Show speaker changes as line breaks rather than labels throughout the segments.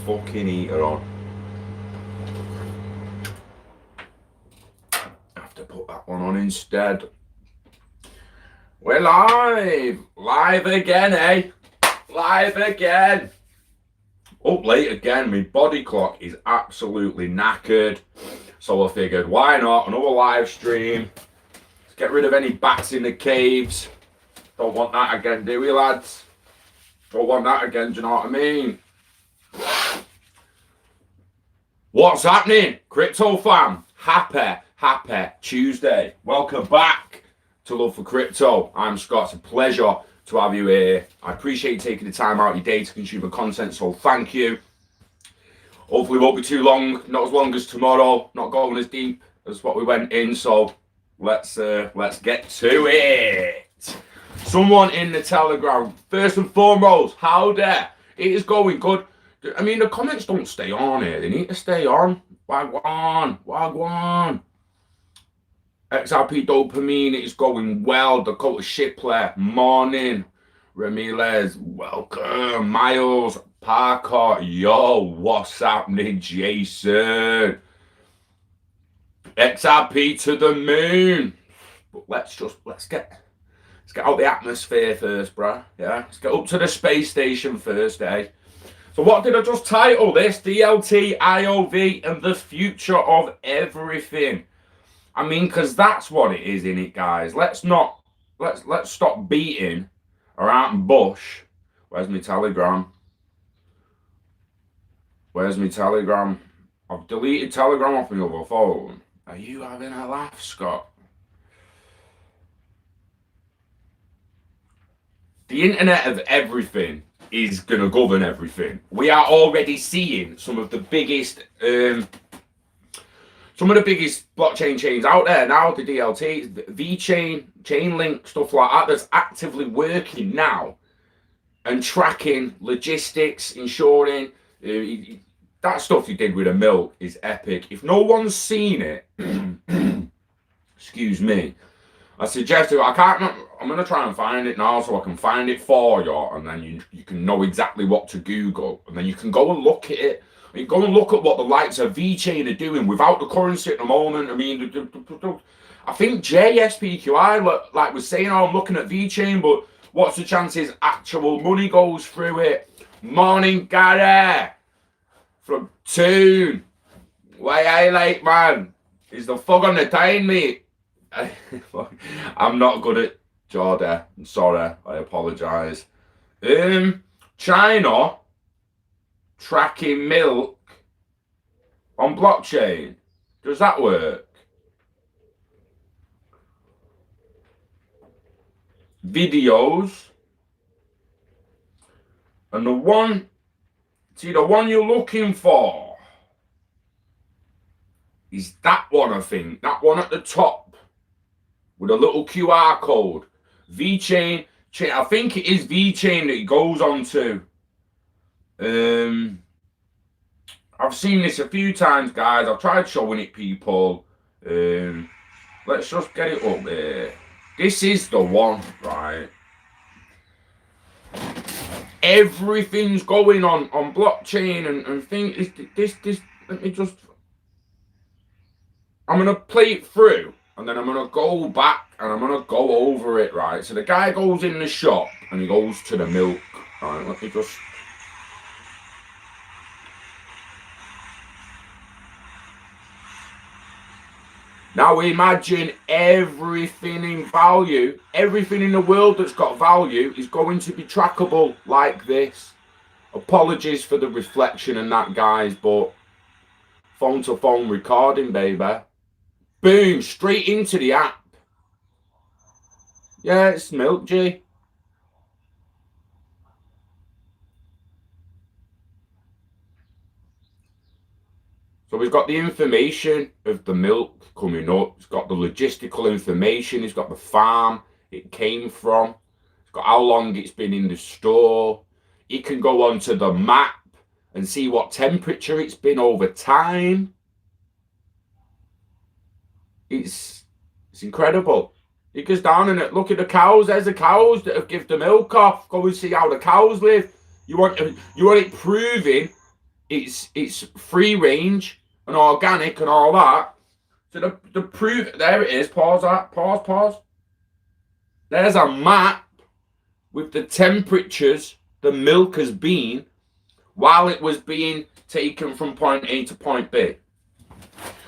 fucking heater on. I have to put that one on instead. We're live! Live again, eh? Live again! Up late again, my body clock is absolutely knackered. So I figured, why not? Another live stream. Let's get rid of any bats in the caves. Don't want that again, do we, lads? Don't want that again, do you know what I mean? What's happening? Crypto fam, happy Tuesday. Welcome back to Love for Crypto. I'm Scott. It's a pleasure to have you here. I appreciate you taking the time out of your day to consume the content, so thank you. Hopefully it won't be too long, not as long as tomorrow, not going as deep as what we went in, so let's get to it. Someone in the Telegram, first and foremost, howdy. It is going good. I mean, the comments don't stay on here. They need to stay on. Wagwan. XRP dopamine is going well. Dakota Shipley, morning. Ramirez, welcome. Miles Parker, yo, what's happening, Jason? XRP to the moon. But let's get out the atmosphere first, bruh. Yeah, let's get up to the space station first, eh? So what did I just title this? DLT, IoV, and the future of everything. I mean, because that's what it is, innit, guys? Let's stop beating around the bush. Where's my Telegram? I've deleted Telegram off my other phone. Are you having a laugh, Scott? The Internet of Everything is going to govern everything. We are already seeing some of the biggest blockchain chains out there now, the DLT, VeChain, Chainlink, stuff like that, that's actively working now and tracking logistics, ensuring that stuff you did with a milk is epic. If no one's seen it, excuse me, I suggest it. I'm going to try and find it now so I can find it for you, and then you can know exactly what to Google, and then you can go and look at it. You go and look at what the likes of VeChain are doing without the currency at the moment. I mean, I think JSPQI like was saying, oh, I'm looking at VeChain, but what's the chances actual money goes through it? Morning, Gary from Toon. Why I like, man? Is the fog on the time, mate? I'm not good at Jordan. I'm sorry. I apologise. China tracking milk on blockchain. Does that work? Videos. And the one you're looking for is that one, I think. That one at the top with a little QR code. VeChain. I think it is VeChain that it goes on to. I've seen this a few times, guys. I've tried showing it people. Let's just get it up there. This is the one, right? Everything's going on blockchain and things. This. Let me just. I'm gonna play it through, and then I'm gonna go back and I'm gonna go over it, right? So the guy goes in the shop and he goes to the milk. Right, let me just. Now imagine everything in value, everything in the world that's got value is going to be trackable like this. Apologies for the reflection and that, guys, but phone to phone recording, baby. Boom, straight into the app. Yeah, it's milk, G. So we've got the information of the milk coming up. It's got the logistical information. It's got the farm it came from. It's got how long it's been in the store. It can go onto the map and see what temperature it's been over time. It's incredible. It goes down and look at the cows. There's the cows that have given the milk off. Go and see how the cows live. You want it proving it's free range and organic and all that. So the proof, there it is. Pause that. Pause. There's a map with the temperatures the milk has been while it was being taken from point A to point B.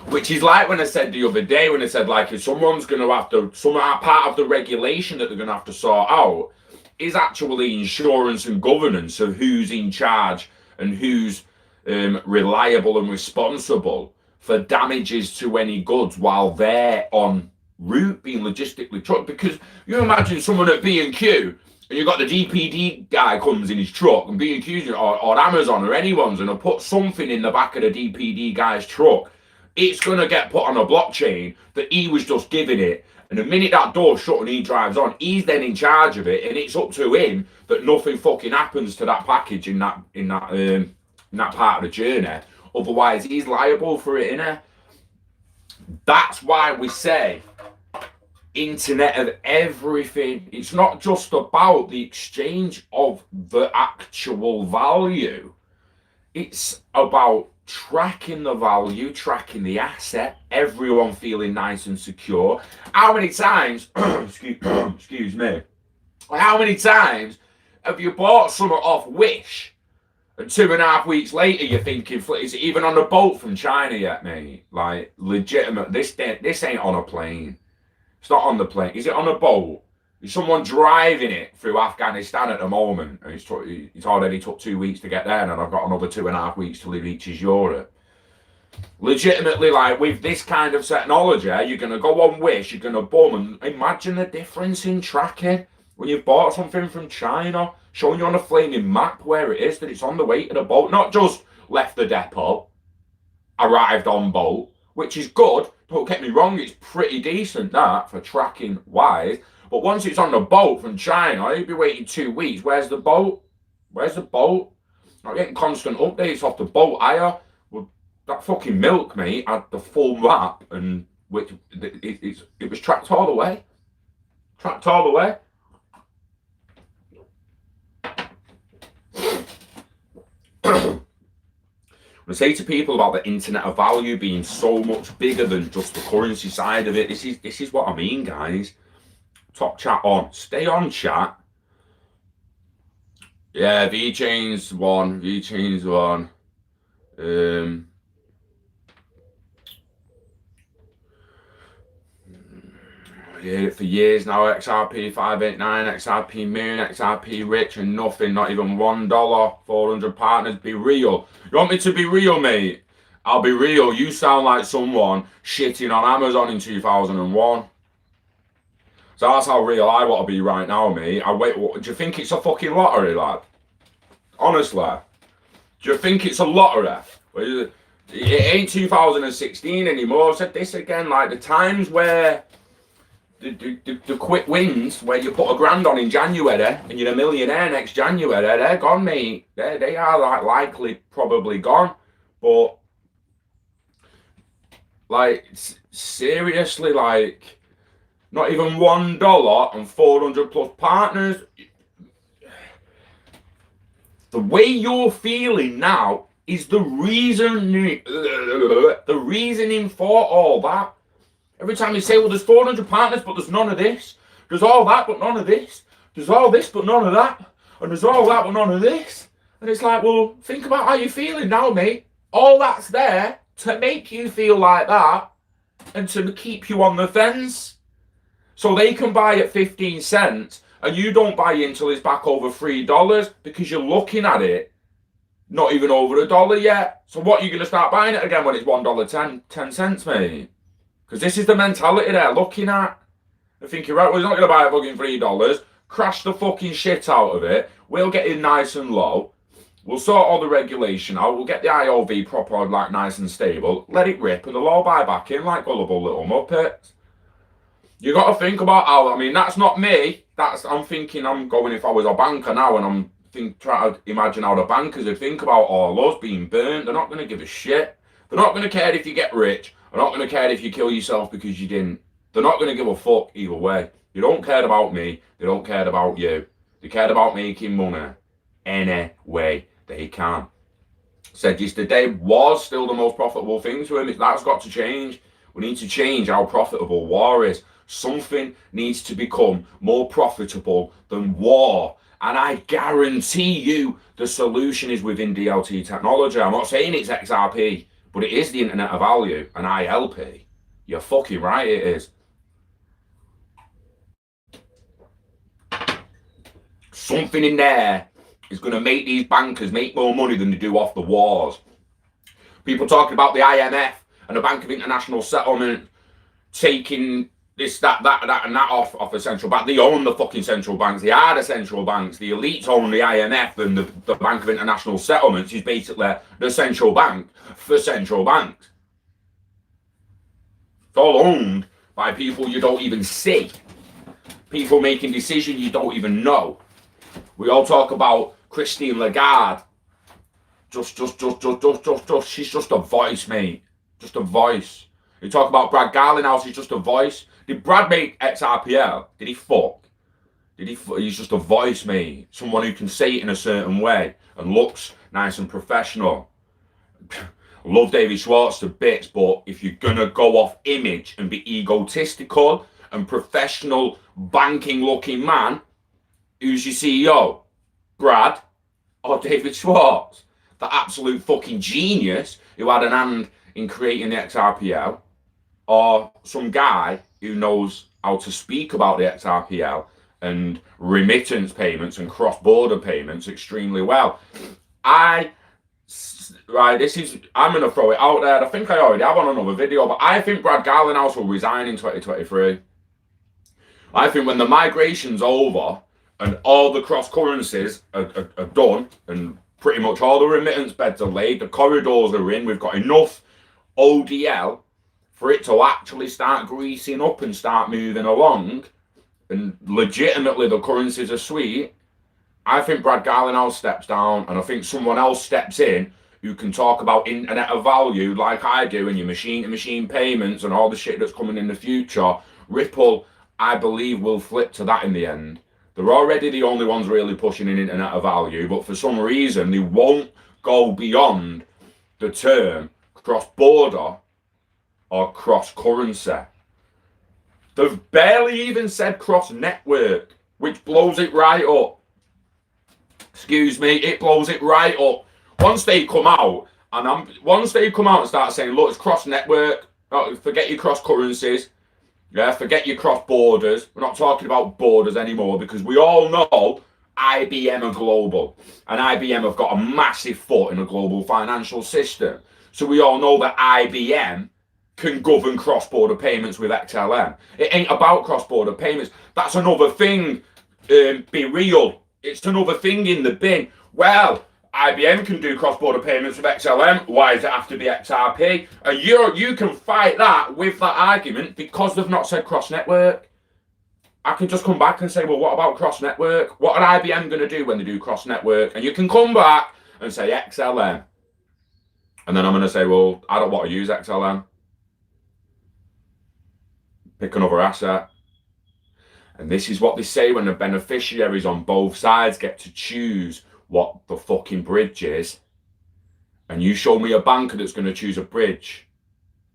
Which is like when I said the other day, when I said, like, if someone's going to have to, some part of the regulation that they're going to have to sort out is actually insurance and governance of who's in charge and who's reliable and responsible for damages to any goods while they're en route being logistically trucked. Because you imagine someone at B&Q and you've got the DPD guy comes in his truck, and B&Q's or Amazon or anyone's going to put something in the back of the DPD guy's truck. It's going to get put on a blockchain that he was just giving it. And the minute that door's shut and he drives on, he's then in charge of it, and it's up to him that nothing fucking happens to that package in that part of the journey. Otherwise, he's liable for it, innit? That's why we say Internet of Everything. It's not just about the exchange of the actual value. It's about tracking the value, tracking the asset, everyone feeling nice and secure. How many times, excuse me, how many times have you bought something off Wish and 2.5 weeks later you're thinking, is it even on a boat from China yet, mate? Like, legitimate, this ain't on a plane. It's not on the plane. Is it on a boat? Is someone driving it through Afghanistan at the moment? And it's already took 2 weeks to get there, and I've got another 2.5 weeks till it reaches Europe. Legitimately, like, with this kind of technology, you're going to go on Wish, you're going to boom, and imagine the difference in tracking when you've bought something from China, showing you on a flaming map where it is, that it's on the way to the boat, not just left the depot, arrived on boat, which is good. Don't get me wrong, it's pretty decent, that, for tracking wise. But once it's on the boat from China, you'd be waiting 2 weeks. Where's the boat? Where's the boat? Not getting constant updates off the boat, are you? That fucking milk, mate, had the full map, and it was tracked all the way. Tracked all the way. I say to people about the Internet of Value being so much bigger than just the currency side of it. This is what I mean, guys. Top chat on. Stay on, chat. Yeah, VeChain's one. VeChain's one. Yeah, for years now. XRP 589, XRP Moon, XRP Rich, and nothing. Not even $1. 400 partners. Be real. You want me to be real, mate? I'll be real. You sound like someone shitting on Amazon in 2001. So that's how real I want to be right now, mate. Do you think it's a fucking lottery, lad? Honestly. Do you think it's a lottery? It ain't 2016 anymore. I've said this again, like the times where the quick wins, where you put $1,000 on in January and you're a millionaire next January, they're gone, mate. They are like likely probably gone. But like seriously, like not even $1 and 400 plus partners. The way you're feeling now is the reasoning for all that. Every time you say, well, there's 400 partners, but there's none of this. There's all that, but none of this. There's all this, but none of that. And there's all that, but none of this. And it's like, well, think about how you're feeling now, mate. All that's there to make you feel like that and to keep you on the fence. So they can buy at 15 cents and you don't buy until it's back over $3 because you're looking at it not even over $1 yet. So what, are you going to start buying it again when it's $1.10, 10 cents, mate? Because this is the mentality they're looking at. They're thinking, right, well, he's not going to buy it fucking $3. Crash the fucking shit out of it. We'll get it nice and low. We'll sort all the regulation out. We'll get the IoV proper, like, nice and stable. Let it rip, and they'll all buy back in like gullible little muppets. You got to think about how, I mean, that's not me. I'm thinking, I'm going if I was a banker now, and I'm trying to imagine how the bankers would think about all us being burnt. They're not going to give a shit. They're not going to care if you get rich. They're not going to care if you kill yourself because you didn't. They're not going to give a fuck either way. They don't care about me. They don't care about you. They care about making money any way they can. said yesterday, was still the most profitable thing to him. That's got to change. We need to change how profitable war is. Something needs to become more profitable than war. And I guarantee you the solution is within DLT technology. I'm not saying it's XRP, but it is the Internet of Value and ILP. You're fucking right, it is. Something in there is going to make these bankers make more money than they do off the wars. People talking about the IMF and the Bank of International Settlement taking this, that, and that off the central bank. They own the fucking central banks. They are the central banks. The elites own the IMF, and the Bank of International Settlements is basically the central bank for central banks. It's all owned by people you don't even see. People making decisions you don't even know. We all talk about Christine Lagarde. She's just a voice, mate. Just a voice. You talk about Brad Garlinghouse, he's just a voice. Did Brad make XRPL? Did he fuck? He's just a voice, mate. Someone who can say it in a certain way and looks nice and professional. Love David Schwartz to bits, but if you're gonna go off image and be egotistical and professional banking looking man, who's your CEO? Brad or David Schwartz? The absolute fucking genius who had an hand in creating the XRPL, or some guy who knows how to speak about the XRPL and remittance payments and cross-border payments extremely well. I'm going to throw it out there. I think I already have on another video, but I think Brad Garlinghouse will resign in 2023. I think when the migration's over and all the cross currencies are done and pretty much all the remittance beds are laid, the corridors are in, we've got enough ODL for it to actually start greasing up and start moving along, and legitimately the currencies are sweet, I think Brad Garlinghouse steps down, and I think someone else steps in who can talk about Internet of Value like I do, and your machine-to-machine payments and all the shit that's coming in the future. Ripple, I believe, will flip to that in the end. They're already the only ones really pushing in Internet of Value, but for some reason they won't go beyond the term cross-border or cross-currency. They've barely even said cross-network, which blows it right up. Excuse me, it blows it right up. Once they come out and start saying, look, it's cross-network, forget your cross-currencies, yeah, forget your cross-borders. We're not talking about borders anymore, because we all know IBM are global, and IBM have got a massive foot in a global financial system. So we all know that IBM can govern cross-border payments with XLM. It ain't about cross-border payments. That's another thing. Be real. It's another thing in the bin. Well, IBM can do cross-border payments with XLM. Why does it have to be XRP? And you can fight that with that argument because they've not said cross-network. I can just come back and say, well, what about cross-network? What are IBM going to do when they do cross-network? And you can come back and say XLM. And then I'm going to say, well, I don't want to use XLM. Pick another asset. And this is what they say when the beneficiaries on both sides get to choose what the fucking bridge is. And you show me a banker that's going to choose a bridge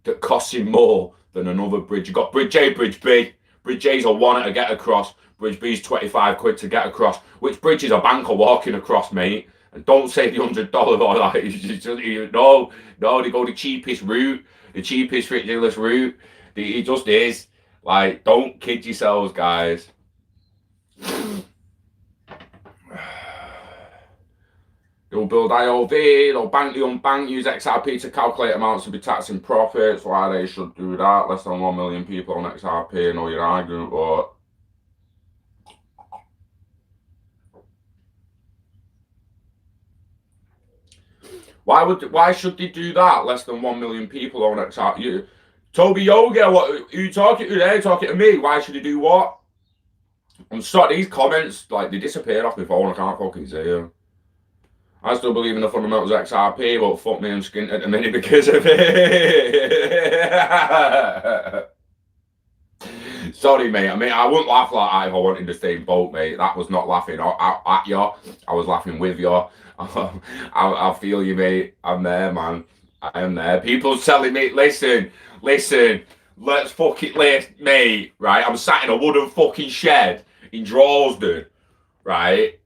that costs him more than another bridge. You've got bridge A, bridge B. Bridge A's a $1 to get across. Bridge B's 25 quid to get across. Which bridge is a banker walking across, mate? And don't say the $100 or that. No, they go the cheapest route, the cheapest ridiculous route. It just is. Like, don't kid yourselves, guys. They'll build IoV, they'll bank the unbanked, use XRP to calculate amounts to be taxing profits. Why they should do that? Less than 1 million people on XRP, I know you're arguing, but why should they do that? Less than 1 million people on XRP. Toby Yoga, what you talking to? They talking to me. Why should he do what? I'm sorry, these comments, like, they disappeared off my phone. I can't fucking see them. I still believe in the fundamentals of XRP, but fuck me, I'm skint at the minute because of it. Sorry, mate. I mean, I wouldn't laugh like that if I wanted to stay in boat, mate. That was not laughing at you. I was laughing with you. I feel you, mate. I'm there, man. I am there. People's telling me, listen, let's fuck it late, mate. Right? I'm sat in a wooden fucking shed in Drawsden, right?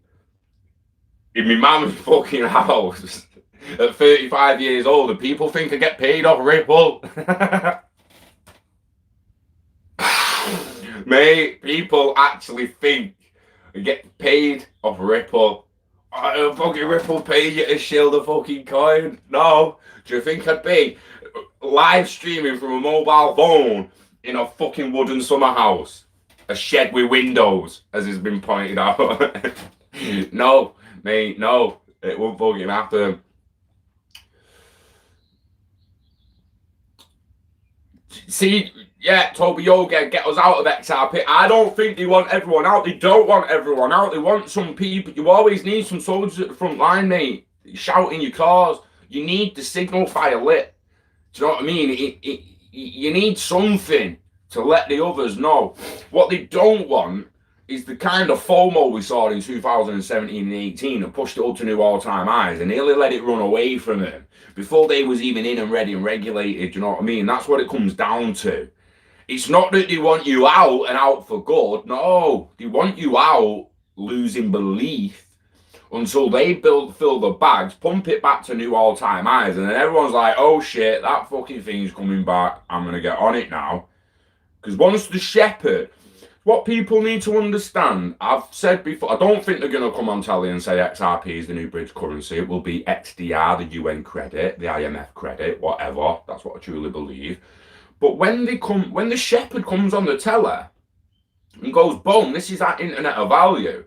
In my mum's fucking house at 35 years old, and people think I get paid off Ripple. Mate, people actually think I get paid off Ripple. Fucking Ripple pay you to shield a fucking coin? No. Do you think I'd be live streaming from a mobile phone in a fucking wooden summer house? A shed with windows, as has been pointed out. No, mate, no. It won't fucking happen. See, yeah, Toby Yoga, get us out of XRP. I don't think they want everyone out. They don't want everyone out. They want some people. You always need some soldiers at the front line, mate. Shouting your cause. You need the signal fire lit. Do you know what I mean? You need something to let the others know. What they don't want is the kind of FOMO we saw in 2017 and 18 that pushed it up to new all-time highs and nearly let it run away from them before they was even in and ready and regulated. Do you know what I mean? That's what it comes down to. It's not that they want you out and out for good. No, they want you out losing belief until they fill the bags, pump it back to new all-time highs, and then everyone's like, oh shit, that fucking thing's coming back. I'm going to get on it now. Because once the shepherd, what people need to understand, I've said before, I don't think they're going to come on telly and say XRP is the new bridge currency. It will be XDR, the UN credit, the IMF credit, whatever. That's what I truly believe. But when the shepherd comes on the teller and goes, boom, this is that internet of value,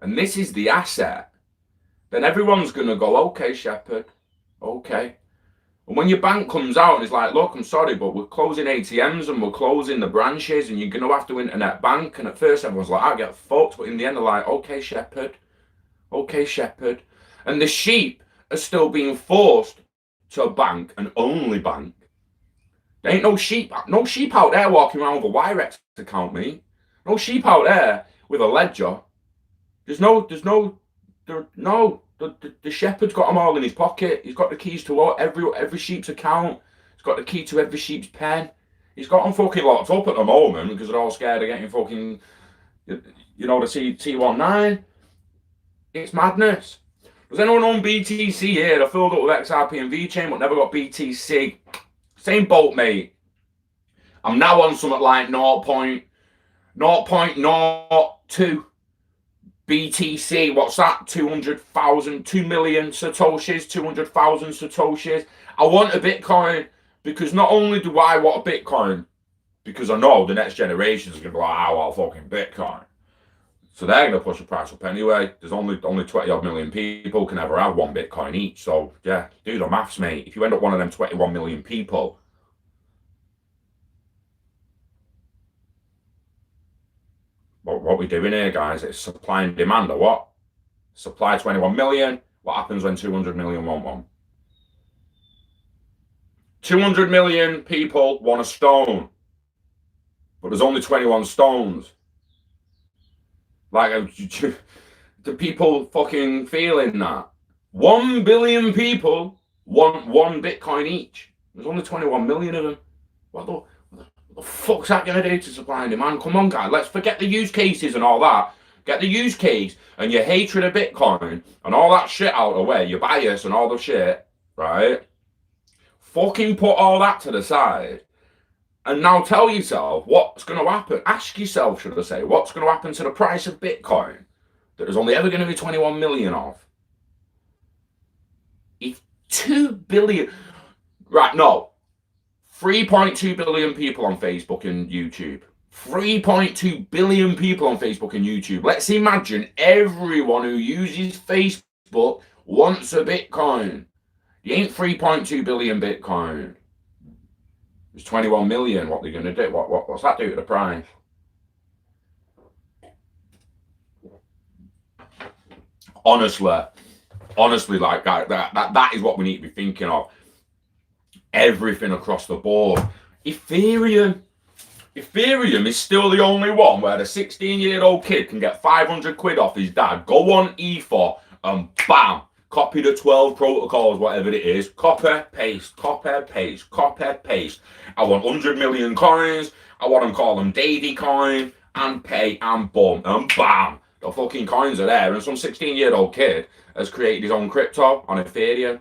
and this is the asset, then everyone's going to go, okay, shepherd, okay. And when your bank comes out and it's like, look, I'm sorry, but we're closing ATMs and we're closing the branches and you're going to have to internet bank. And at first everyone's like, I get fucked. But in the end, they're like, okay, shepherd. Okay, shepherd. And the sheep are still being forced to bank and only bank. There ain't no sheep out there walking around with a Wirex account, mate. No sheep out there with a ledger. The shepherd's got them all in his pocket. He's got the keys to every sheep's account. He's got the key to every sheep's pen. He's got them fucking locked up at the moment because they're all scared of getting fucking, the T19. It's madness. Does anyone own BTC here? They're filled up with XRP and VeChain, but never got BTC. Same boat, mate. I'm now on something like 0.02 BTC. What's that? 200,000, 2 million Satoshis, 200,000 Satoshis. I want a Bitcoin because not only do I want a Bitcoin, because I know the next generation is going to be like, I want a fucking Bitcoin. So they're going to push the price up anyway. There's only 20 odd million people can ever have one Bitcoin each. So yeah, do the maths, mate. If you end up one of them 21 million people, what we're doing here, guys, it's supply and demand, or what? Supply 21 million. What happens when 200 million want one? 200 million people want a stone, but there's only 21 stones. Like, do people fucking feeling that? 1 billion people want one Bitcoin each. There's only 21 million of them. What the fuck's that going to do to supply and demand? Come on, guys. Let's forget the use cases and all that. Get the use case and your hatred of Bitcoin and all that shit out of the way, your bias and all the shit, right? Fucking put all that to the side. And now tell yourself what's going to happen. Ask yourself, should I say, what's going to happen to the price of Bitcoin that there's only ever going to be 21 million of? If 2 billion... Right, no. 3.2 billion people on Facebook and YouTube. 3.2 billion people on Facebook and YouTube. Let's imagine everyone who uses Facebook wants a Bitcoin. You ain't 3.2 billion Bitcoin. It's 21 million. What are they going to do? What's that do to the price? Honestly, like that is what we need to be thinking of. Everything across the board. Ethereum Ethereum is still the only one where a 16-year-old kid can get 500 quid off his dad, go on Ether, and bam, copy the 12 protocols, whatever it is, copy, paste, copy, paste, copy, paste. I want 100 million coins, I want them call them Davy coin, and pay, and boom, and bam. The fucking coins are there, and some 16-year-old kid has created his own crypto on Ethereum.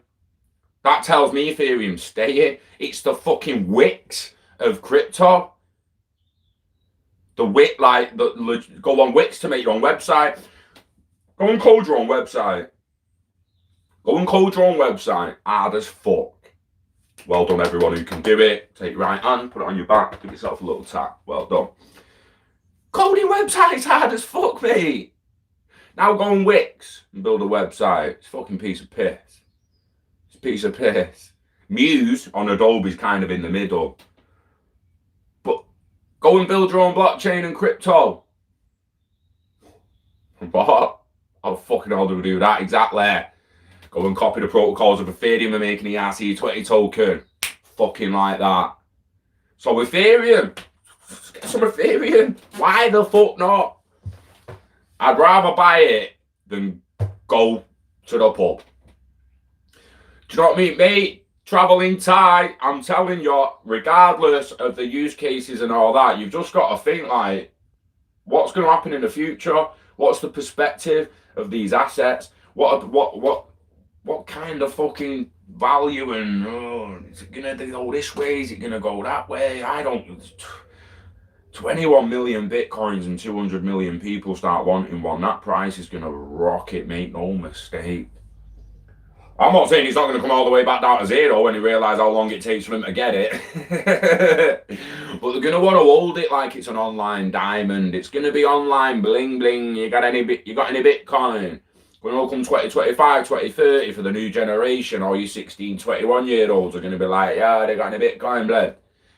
That tells me Ethereum's staying. It's the fucking Wix of crypto. The Wix, go on Wix to make your own website. Go and code your own website. Go and code your own website. Hard as fuck. Well done, everyone who can do it. Take your right hand, put it on your back, give yourself a little tap. Well done. Coding websites hard as fuck, mate. Now go on Wix and build a website. It's a fucking piece of piss. It's a piece of piss. Muse on Adobe's kind of in the middle. But go and build your own blockchain and crypto. What? How the fucking hell do we do that? Exactly. Go and copy the protocols of Ethereum and make an ERC20 token. Fucking like that. So Ethereum. Get some Ethereum. Why the fuck not? I'd rather buy it than go to the pub. Do you know what I mean, mate? Traveling tight, I'm telling you, regardless of the use cases and all that, you've just got to think like, what's going to happen in the future? What's the perspective of these assets? What kind of fucking value, and is it going to go this way? Is it going to go that way? I don't. 21 million bitcoins and 200 million people start wanting one. That price is going to rocket, make no mistake. I'm not saying he's not going to come all the way back down to zero when he realises how long it takes for him to get it. But they're going to want to hold it like it's an online diamond. It's going to be online bling bling. You got any Bitcoin? When it'll come 2025, 2030 for the new generation, all you 16, 21-year-olds are going to be like, yeah, they got any Bitcoin, blood?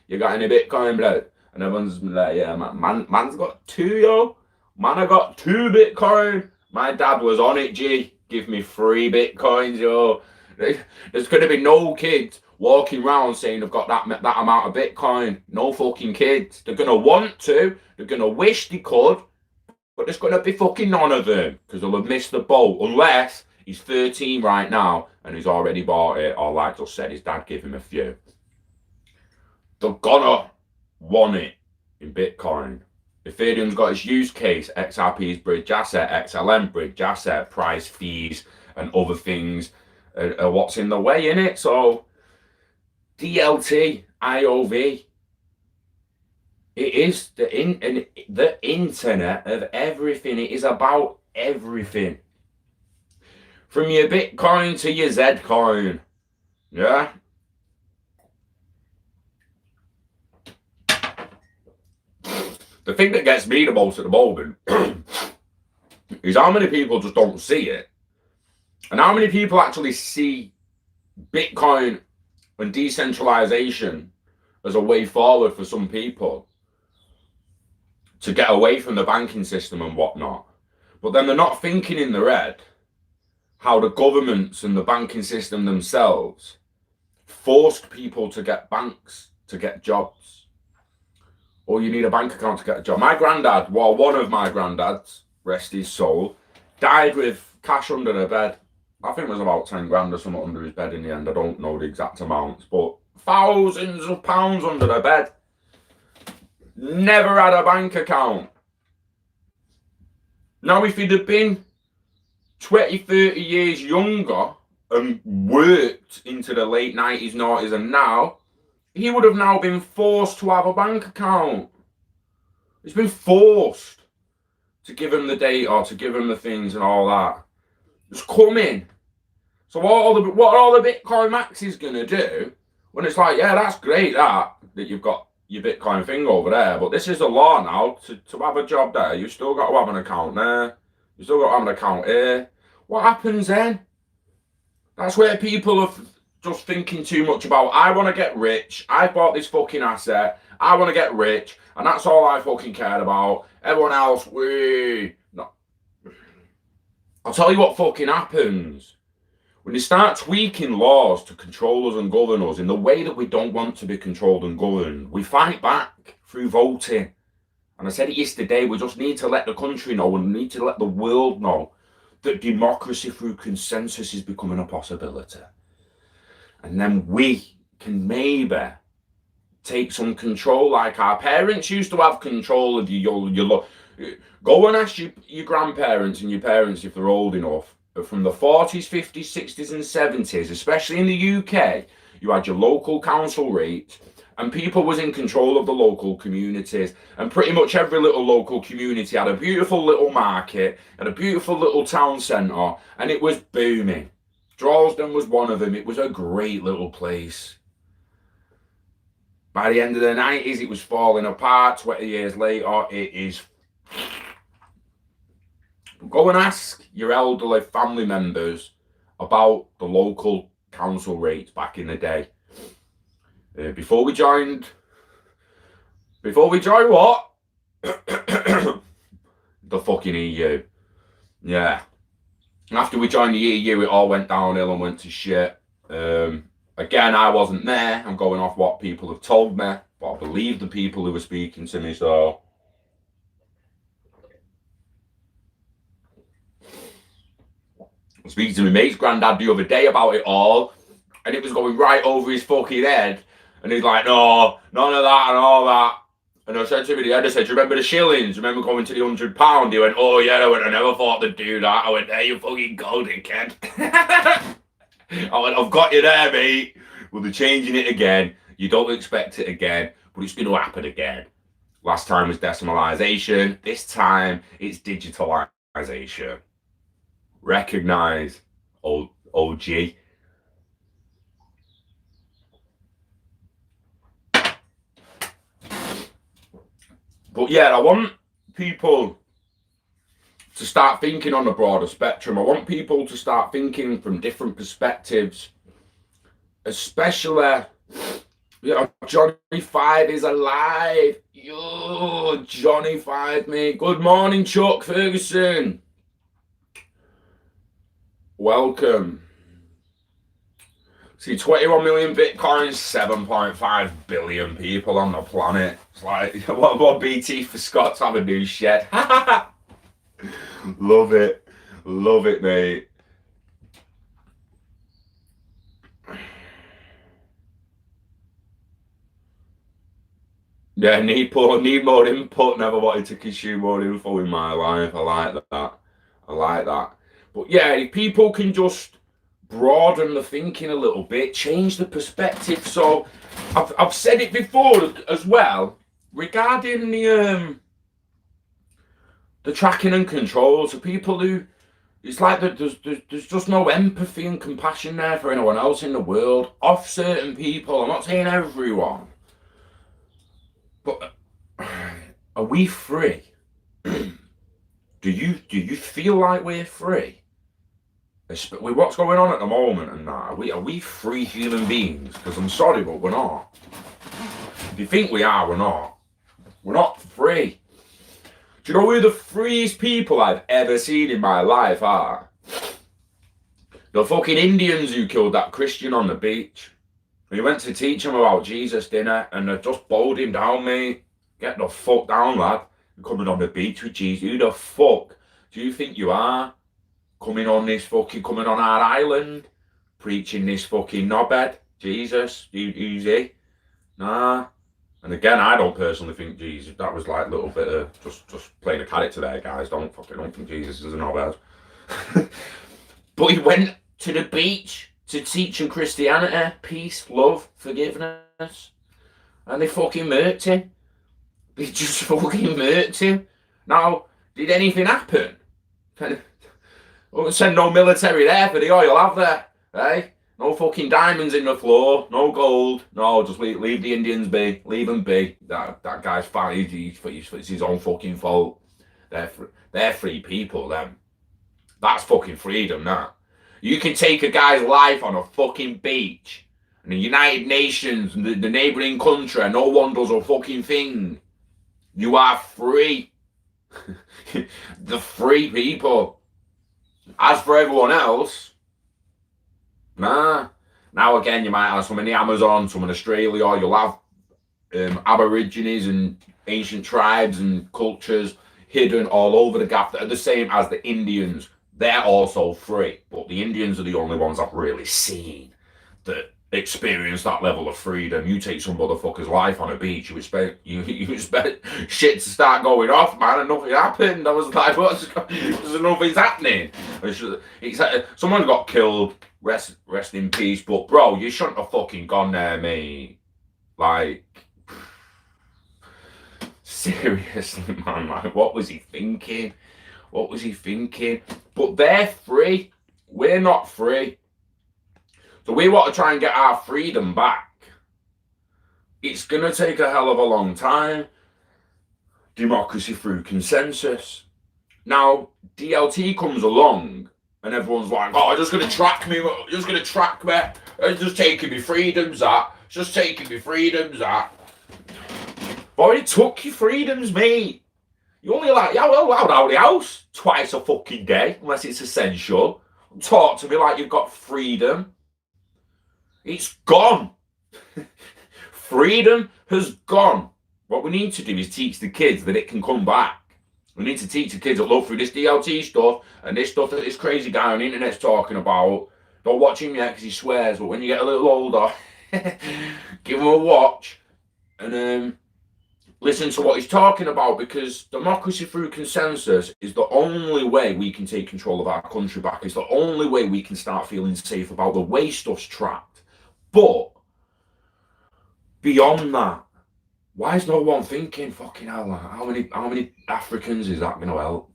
You got any Bitcoin, blood? And everyone's like, yeah, man's got two, yo. Man, I got 2 Bitcoin. My dad was on it, G. Give me 3 Bitcoins, yo. There's going to be no kids walking around saying they've got that amount of Bitcoin. No fucking kids. They're going to want to. They're going to wish they could. But there's going to be fucking none of them. Because they'll have missed the boat. Unless he's 13 right now and he's already bought it. Or like I said, his dad gave him a few. They're going to want it in Bitcoin. Ethereum's got its use case, XRP's bridge asset, XLM bridge asset, price fees, and other things are what's in the way, innit? So, DLT, IoV, it is the internet of everything. It is about everything. From your Bitcoin to your Zcoin, yeah? The thing that gets me the most at the moment is how many people just don't see it. And how many people actually see Bitcoin and decentralization as a way forward for some people to get away from the banking system and whatnot. But then they're not thinking in their head how the governments and the banking system themselves forced people to get banks, to get jobs. Or you need a bank account to get a job. My granddad, well, one of my granddads, rest his soul, died with cash under the bed. I think it was about 10 grand or something under his bed in the end. I don't know the exact amounts, but thousands of pounds under the bed. Never had a bank account. Now, if he'd have been 20, 30 years younger and worked into the late 90s, 90s, and now, he would have now been forced to have a bank account. He's been forced to give him the data, to give him the things and all that. It's coming. So what are all the Bitcoin maxis going to do when it's like, yeah, that's great that you've got your Bitcoin thing over there, but this is the law now. To have a job there, you've still got to have an account there. You've still got to have an account here. What happens then? That's where people are just thinking too much about, I want to get rich, I bought this fucking asset, I want to get rich, and that's all I fucking cared about. Everyone else, no. I'll tell you what fucking happens. When they start tweaking laws to control us and govern us in the way that we don't want to be controlled and governed, we fight back through voting. And I said it yesterday, we just need to let the country know, and we need to let the world know that democracy through consensus is becoming a possibility. And then we can maybe take some control, like our parents used to have control of your go and ask your grandparents and your parents if they're old enough. From the 40s, 50s, 60s and 70s, especially in the UK, you had your local council rates, and people was in control of the local communities, and pretty much every little local community had a beautiful little market and a beautiful little town centre, and it was booming. Droylsden was one of them. It was a great little place. By the end of the 90s, it was falling apart. 20 years later, it is. Go and ask your elderly family members about the local council rates back in the day. Before we joined what? The fucking EU. Yeah. And after we joined the EU, it all went downhill and went to shit. Again, I wasn't there. I'm going off what people have told me, but I believe the people who were speaking to me, so. I was speaking to my mate's granddad the other day about it all, and it was going right over his fucking head. And he's like, no, none of that and all that. And I said to him, I said, do you remember the shillings? Remember going to the £100? He went, oh yeah. I went, I never thought they'd do that. I went, there you fucking go, dickhead. I went, I've got you there, mate. Well, they're changing it again. You don't expect it again, but it's going to happen again. Last time was decimalisation. This time, it's digitalisation. Recognise, OG. But yeah, I want people to start thinking on a broader spectrum. I want people to start thinking from different perspectives, especially, you know, Johnny 5 is alive. Yo, Johnny 5, mate. Good morning, Chuck Ferguson. Welcome. See, 21 million Bitcoins, 7.5 billion people on the planet. It's like, what BT for Scott's have a new shed. Love it. Love it, mate. Yeah, need more input. Never wanted to consume more info in my life. I like that. I like that. But yeah, if people can just broaden the thinking a little bit, change the perspective. So I've said it before as well regarding the tracking and control. So people who, it's like that there's just no empathy and compassion there for anyone else in the world, off certain people. I'm not saying everyone, but are we free? Do you feel like we're free? With what's going on at the moment and that, are we free human beings? Because I'm sorry, but we're not. If you think we are, we're not. We're not free. Do you know who the freest people I've ever seen in my life are? The fucking Indians who killed that Christian on the beach. We went to teach him about Jesus, dinner, and they just bowled him down, mate. Get the fuck down, lad. You're coming on the beach with Jesus. Who the fuck do you think you are? Coming on our island, preaching this fucking knobhead, Jesus, who's he? Nah. And again, I don't personally think Jesus, that was like a little bit of just playing a character there, guys. Don't think Jesus is a knobhead. But he went to the beach to teach him Christianity, peace, love, forgiveness. And they fucking murked him. They just fucking murked him. Now, did anything happen? Won't send no military there for the oil, have there? Eh? No fucking diamonds in the floor, no gold. No, just leave the Indians be. Leave them be. That guy's fine. It's his own fucking fault. They're free people, them. That's fucking freedom, that. You can take a guy's life on a fucking beach, and the United Nations, the neighbouring country, no one does a fucking thing. You are free. The free people. As for everyone else, nah. Now again, you might have some in the Amazon, some in Australia, or you'll have Aborigines and ancient tribes and cultures hidden all over the gap that are the same as the Indians. They're also free, but the Indians are the only ones I've really seen that experience that level of freedom. You take some motherfucker's life on a beach, you expect shit to start going off, man, and nothing happened. I was like, nothing's happening. Someone got killed. Rest in peace. But bro, you shouldn't have fucking gone there, mate. Like, seriously, man. Like, what was he thinking? What was he thinking? But they're free. We're not free. So we want to try and get our freedom back. It's going to take a hell of a long time. Democracy through consensus. Now, DLT comes along and everyone's like, oh, just going to track me. Just going to track me. It's just taking me freedoms, that. It's just taking me freedoms, that. I've already took your freedoms, mate. You only allowed out of the house twice a fucking day, unless it's essential. Talk to me like you've got freedom. It's gone. Freedom has gone. What we need to do is teach the kids that it can come back. We need to teach the kids that look through this DLT stuff and this stuff that this crazy guy on the internet's talking about. Don't watch him yet because he swears, but when you get a little older, give him a watch and listen to what he's talking about, because democracy through consensus is the only way we can take control of our country back. It's the only way we can start feeling safe about the way stuff's tracked. But beyond that, why is no one thinking, fucking hell, how many Africans is that going to help?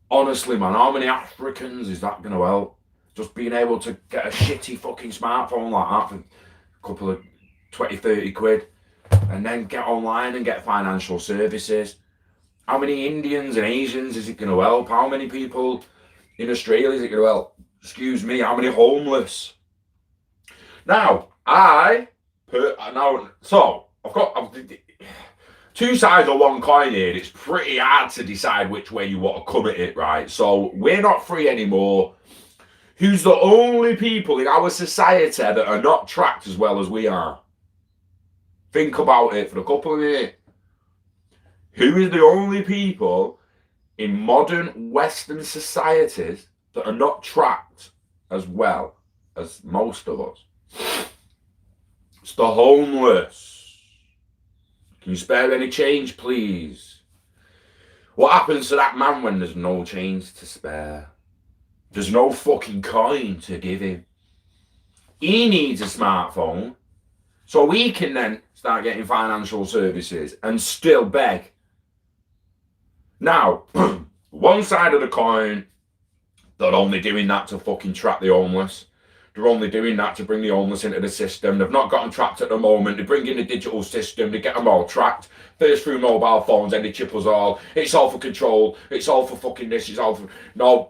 Honestly, man, how many Africans is that going to help? Just being able to get a shitty fucking smartphone like that for a couple of 20, 30 quid. And then get online and get financial services. How many Indians and Asians is it going to help? How many people in Australia is it going to help? Excuse me, how many homeless? Now, I've got two sides of one coin here. It's pretty hard to decide which way you want to come at it, right? So we're not free anymore. Who's the only people in our society that are not tracked as well as we are? Think about it for a couple of minutes. Who is the only people in modern Western societies that are not tracked as well as most of us? It's the homeless. Can you spare any change, please? What happens to that man when there's no change to spare? There's no fucking coin to give him. He needs a smartphone so we can then start getting financial services and still beg. Now, one side of the coin, they're only doing that to fucking trap the homeless. They're only doing that to bring the homeless into the system. They've not got them trapped at the moment. They bring in the digital system. They get them all tracked. First through mobile phones, then they chip us all. It's all for control. It's all for fucking this. It's all for... No.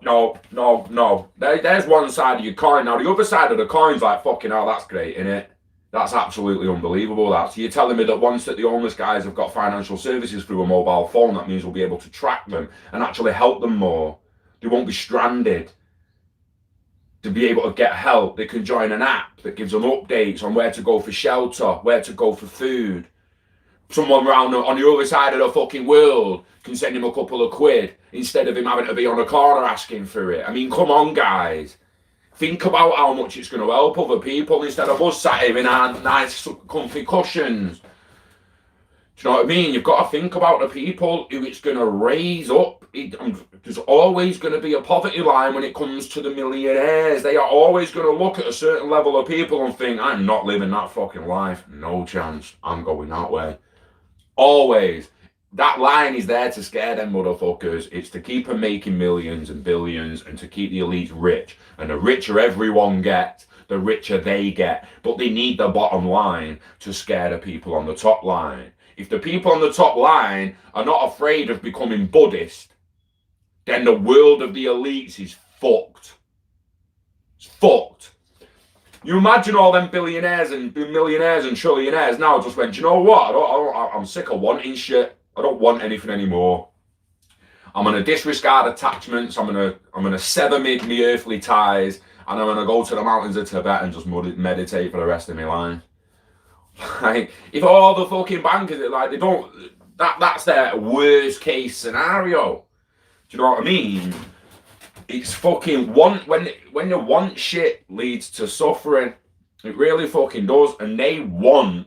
There's one side of your coin. Now, the other side of the coin's like, fucking hell, that's great, innit? That's absolutely unbelievable, that. So you're telling me that once that the homeless guys have got financial services through a mobile phone, that means we'll be able to track them and actually help them more. They won't be stranded. To be able to get help, they can join an app that gives them updates on where to go for shelter, where to go for food. Someone around on the other side of the fucking world can send him a couple of quid instead of him having to be on a corner asking for it. I mean, come on, guys. Think about how much it's going to help other people instead of us sat here in our nice, comfy cushions. Do you know what I mean? You've got to think about the people who it's going to raise up. There's always going to be a poverty line when it comes to the millionaires. They are always going to look at a certain level of people and think, I'm not living that fucking life. No chance. I'm going that way. Always. That line is there to scare them motherfuckers. It's to keep them making millions and billions and to keep the elites rich. And the richer everyone gets, the richer they get. But they need the bottom line to scare the people on the top line. If the people on the top line are not afraid of becoming Buddhist, then the world of the elites is fucked. It's fucked. You imagine all them billionaires and millionaires and trillionaires now just went, do you know what? I'm sick of wanting shit. I don't want anything anymore. I'm going to disregard attachments. I'm going to sever my earthly ties. And I'm going to go to the mountains of Tibet and just meditate for the rest of my life. Like, if all the fucking bankers are like, they don't, that's their worst case scenario. Do you know what I mean? It's fucking when you want shit leads to suffering. It really fucking does. And they want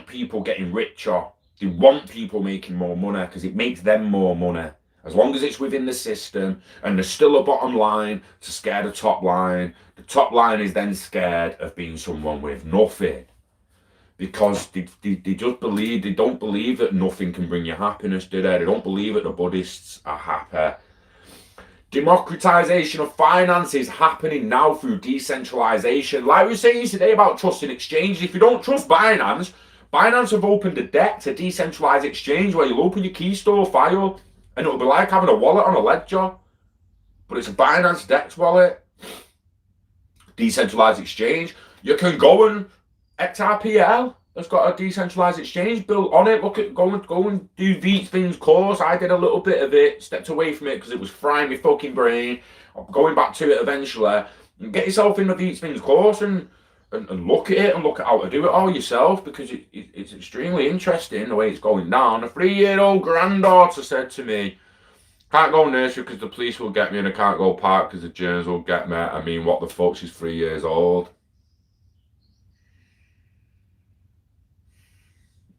people getting richer. They want people making more money because it makes them more money. As long as it's within the system and there's still a bottom line to scare the top line. The top line is then scared of being someone with nothing. Because they just believe, they don't believe that nothing can bring you happiness, do they? They don't believe that the Buddhists are happy. Democratization of finance is happening now through decentralization. Like we were saying today about trusting exchange. If you don't trust Binance have opened a deck to decentralized exchange where you'll open your Keystore file and it'll be like having a wallet on a ledger. But it's a Binance DEX wallet. Decentralized exchange. You can go and XRPL has got a decentralized exchange built on it. Look at go and do Vitspin's course. I did a little bit of it, stepped away from it because it was frying my fucking brain. I'm going back to it eventually. And get yourself in the Vitspin's course and look at it and look at how to do it all yourself because it's extremely interesting the way it's going down. A 3-year-old granddaughter said to me, "Can't go nursery because the police will get me, and I can't go park because the germs will get me." I mean, what the fuck? She's 3 years old.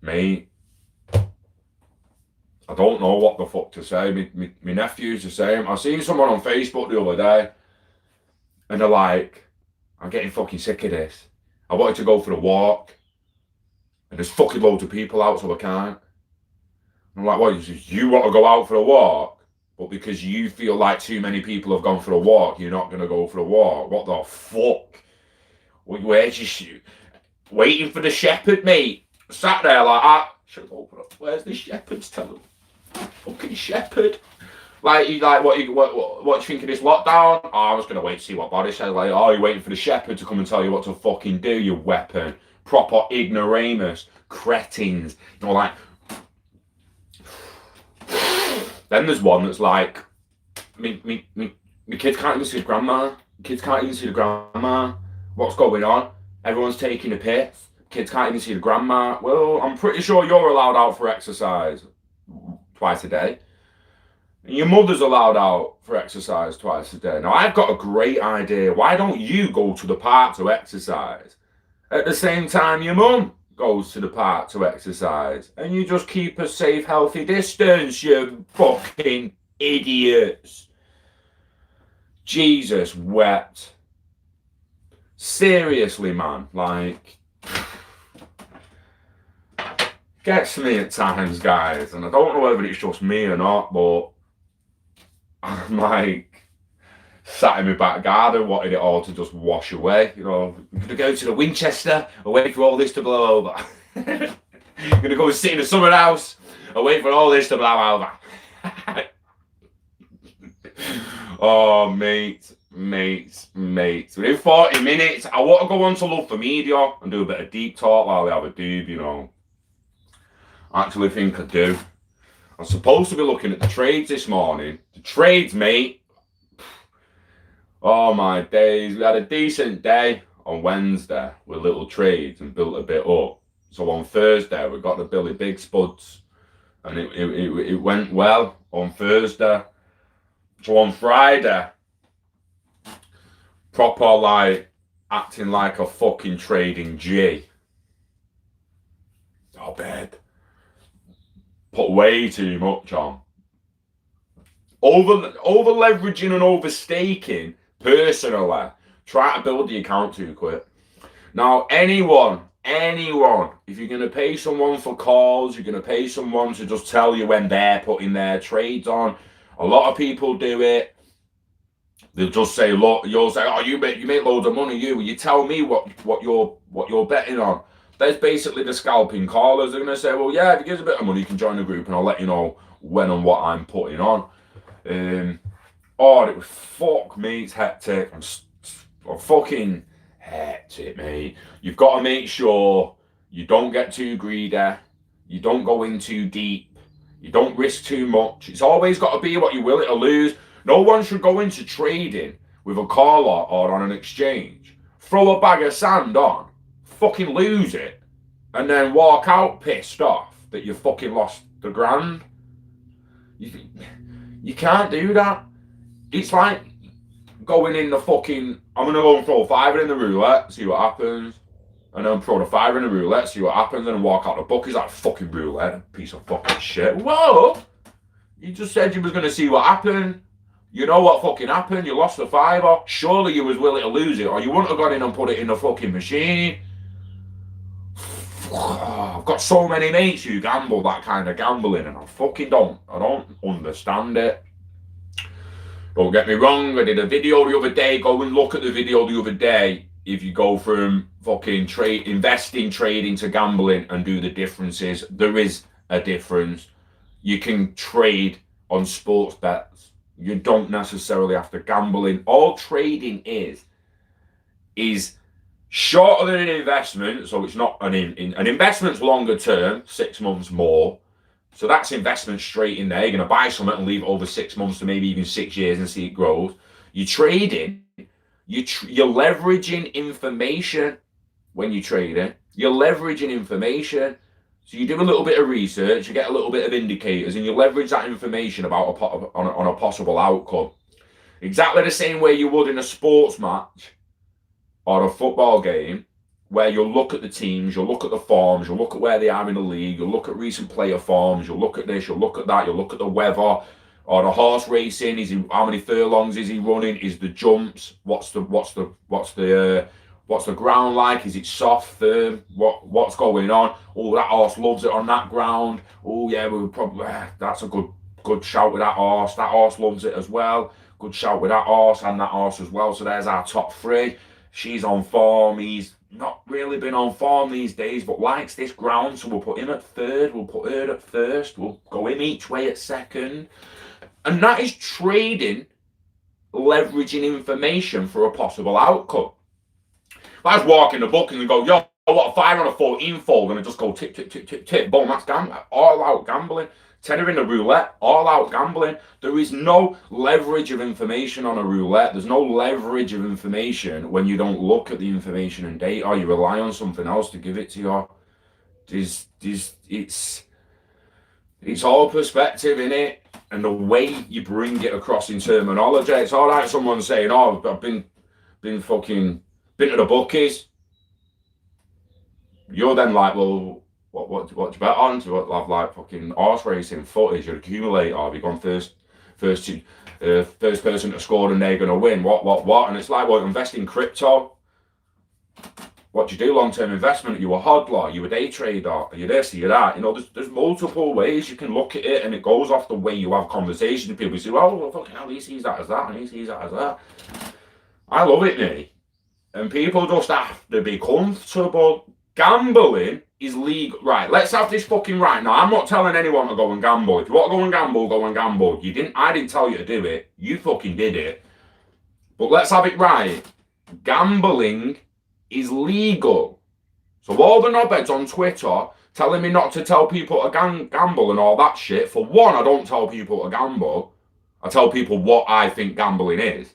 Mate, I don't know what the fuck to say. My nephew's the same. I seen someone on Facebook the other day, and they're like, "I'm getting fucking sick of this. I wanted to go for a walk, and there's fucking loads of people out, so I can't." I'm like, "What? You want to go out for a walk, but because you feel like too many people have gone for a walk, you're not going to go for a walk? What the fuck? Where's your shoe? Waiting for the shepherd, mate." Sat there like, should open up. Where's the shepherd's tell fucking shepherd? Like, you like what do you think of this lockdown? Oh, I was gonna wait to see what Boris says. Like, oh, you're waiting for the shepherd to come and tell you what to fucking do, you weapon. Proper ignoramus, cretins. You know, like. Then there's one that's like, me kids can't even see the grandma. Kids can't even see the grandma. What's going on? Everyone's taking a piss. Kids can't even see the grandma. Well, I'm pretty sure you're allowed out for exercise twice a day. And your mother's allowed out for exercise twice a day. Now, I've got a great idea. Why don't you go to the park to exercise at the same time your mum goes to the park to exercise? And you just keep a safe, healthy distance, you fucking idiots. Jesus wept. Seriously, man. Like, gets me at times, guys, and I don't know whether it's just me or not, but I'm like sat in my back garden wanting it all to just wash away. You know, I'm gonna go to the Winchester and wait for all this to blow over. I'm gonna go and sit in the summer house and wait for all this to blow over. Oh, mate. Within 40 minutes, I want to go on to Love for Media and do a bit of deep talk while we have a doob, you know. I actually think I do. I'm supposed to be looking at the trades this morning. The trades, mate. Oh my days. We had a decent day on Wednesday with little trades and built a bit up. So on Thursday, we got the Billy Big Spuds. And it went well on Thursday. So on Friday, proper like acting like a fucking trading G. Oh, babe. Put way too much on. Over leveraging and overstaking, personally, try to build the account too quick. Now, anyone, if you're going to pay someone for calls, you're going to pay someone to just tell you when they're putting their trades on. A lot of people do it. They'll just say, look, you'll say, oh, you make loads of money, you tell me what you're betting on. There's basically the scalping callers. They're going to say, well, yeah, if you give us a bit of money, you can join the group and I'll let you know when and what I'm putting on. It was fuck me, it's hectic. I'm fucking hectic, mate. You've got to make sure you don't get too greedy. You don't go in too deep. You don't risk too much. It's always got to be what you're willing to lose. No one should go into trading with a caller or on an exchange. Throw a bag of sand on. fucking lose it and then walk out pissed off that you fucking lost the grand. You can't do that. It's like going in the fucking, I'm going to go and throw a fiver in the roulette, see what happens. And then throw the fiver in the roulette, see what happens, and then walk out the book. He's like, fucking roulette, piece of fucking shit. Whoa! You just said you was going to see what happened. You know what fucking happened. You lost the fiver. Surely you was willing to lose it, or you wouldn't have gone in and put it in the fucking machine. I've got so many mates who gamble that kind of gambling, and I don't understand it. Don't get me wrong, I did a video the other day. Go and look at the video the other day. If you go from fucking investing, trading to gambling and do the differences, there is a difference. You can trade on sports bets. You don't necessarily have to gamble in. All trading is shorter than an investment. So it's not an investment's longer term, 6 months more. So that's investment straight in there. You're going to buy something and leave it over 6 months to maybe even 6 years and see it grows. You're trading. You're leveraging information when you trade it. You're leveraging information. So you do a little bit of research, you get a little bit of indicators, and you leverage that information about on a possible outcome. Exactly the same way you would in a sports match or a football game, where you'll look at the teams, you'll look at the forms, you'll look at where they are in the league, you'll look at recent player forms, you'll look at this, you'll look at that, you'll look at the weather, or the horse racing. Is he, how many furlongs is he running? Is the jumps? What's the ground like? Is it soft, firm? What's going on? Oh, that horse loves it on that ground. Oh yeah, we would probably that's a good shout with that horse. That horse loves it as well. Good shout with that horse and that horse as well. So there's our top three. She's on form. He's not really been on form these days, but likes this ground. So we'll put him at third. We'll put her at first. We'll go him each way at second. And that is trading, leveraging information for a possible outcome. If I was walking the book and go, yo, what, a 5 on a 14 fold, and I just go tip, tip, tip, tip, tip, boom, that's gambling. All out gambling. Tenner in the roulette, all out gambling. There is no leverage of information on a roulette. There's no leverage of information when you don't look at the information and data, or you rely on something else to give it to you. It's all perspective, innit? And the way you bring it across in terminology. It's all right someone saying, oh, I've been to the bookies. You're then like, well, what do you bet on? Do you have like fucking horse racing, footage, you accumulate, or have you gone first person to score and they're going to win? What? And it's like, well, invest in crypto. What do you do? Long-term investment? Are you a hodler? Are you a day trader? Are you this? Are you that? You know, there's multiple ways you can look at it, and it goes off the way you have conversations with people. You say, well, fucking hell, he sees that as that, and he sees that as that. I love it, mate. And people just have to be comfortable. Gambling is legal. Right, let's have this fucking right now. I'm not telling anyone to go and gamble. If you want to go and gamble, go and gamble. I didn't tell you to do it. You fucking did it. But let's have it right. Gambling is legal. So all the knobheads on Twitter telling me not to tell people to gamble and all that shit. For one, I don't tell people to gamble. I tell people what I think gambling is.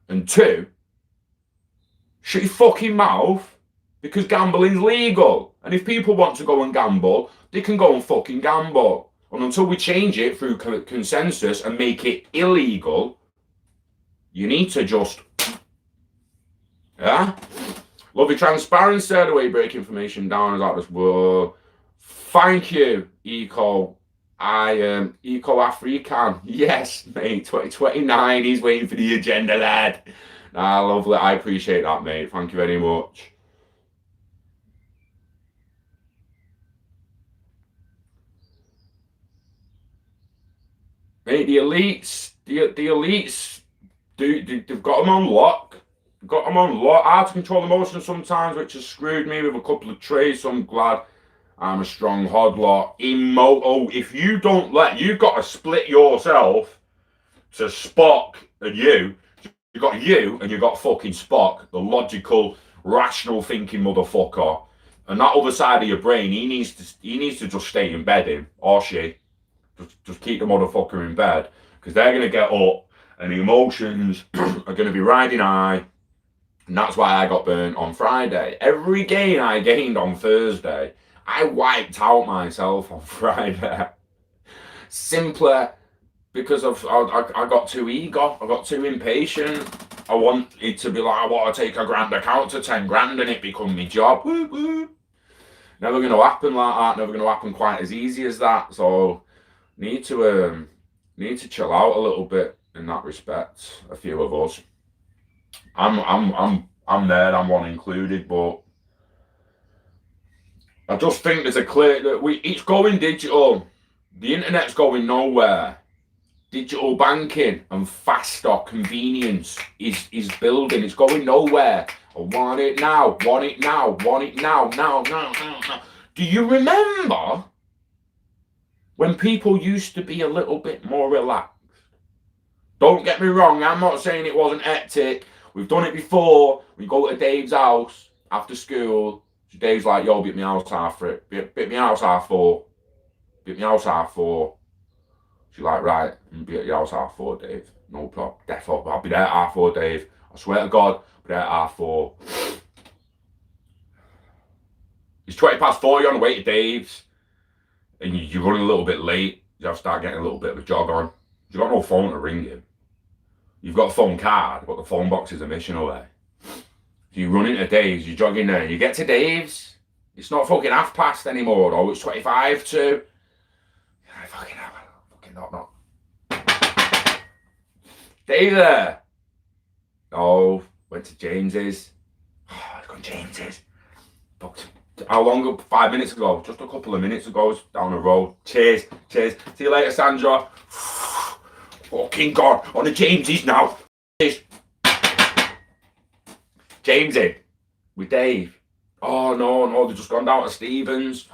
And two, shut your fucking mouth, because gambling's legal. And if people want to go and gamble, they can go and fucking gamble. And until we change it through consensus and make it illegal, you need to just, yeah? Love your transparency, the way you break information down is like this. Whoa. Thank you, Eco. Eco African. Yes, mate. 2029. He's waiting for the agenda, lad. Lovely. I appreciate that, mate. Thank you very much. Mate, the elites, they've got them on lock. Got them on lock. Hard to control emotions sometimes, which has screwed me with a couple of trades. So I'm glad I'm a strong hodler. If you don't you've got to split yourself to Spock and you. You've got you and you've got fucking Spock, the logical, rational thinking motherfucker. And that other side of your brain, he needs to just stay in bed, him or she. Just keep the motherfucker in bed, because they're going to get up and the emotions are going to be riding high. And that's why I got burnt on Friday. Every gain I gained on Thursday, I wiped out myself on Friday. Simpler because I got too eager. I got too impatient. I wanted to be like, I want to take a grand account to 10 grand and it become my job. Woo woo. Never going to happen like that. Never going to happen quite as easy as that. So need to chill out a little bit in that respect. A few of us. I'm there. I'm one included, but I just think there's a clear that it's going digital. The internet's going nowhere. Digital banking and faster convenience is building. It's going nowhere. I want it now. Want it now. Want it now. Now. Do you remember when people used to be a little bit more relaxed? Don't get me wrong. I'm not saying it wasn't hectic. We've done it before. We go to Dave's house after school. Dave's like, yo, beat me house half it. Beat me house half 4. Beat me house half 4. She's like, right, I'm be at your house half 4, Dave. No problem. Defo. I'll be there at half 4, Dave. I swear to God, I'll be there at half 4. It's 20 past 4, you're on the way to Dave's. And you're running a little bit late. You have to start getting a little bit of a jog on. You've got no phone to ring him. You've got a phone card, but the phone box is a mission away. So you run into Dave's, you jog in there, you get to Dave's. It's not fucking 1/2 anymore, though. It's 25 to. Not. Dave there. Oh, went to James's. Oh, I've gone James's. Booked. How long? 5 minutes ago. Just a couple of minutes ago. Down the road. Cheers. See you later, Sandra. Fucking God. On the James's now. Cheers. James in. With Dave. Oh, no. They've just gone down to Stephen's.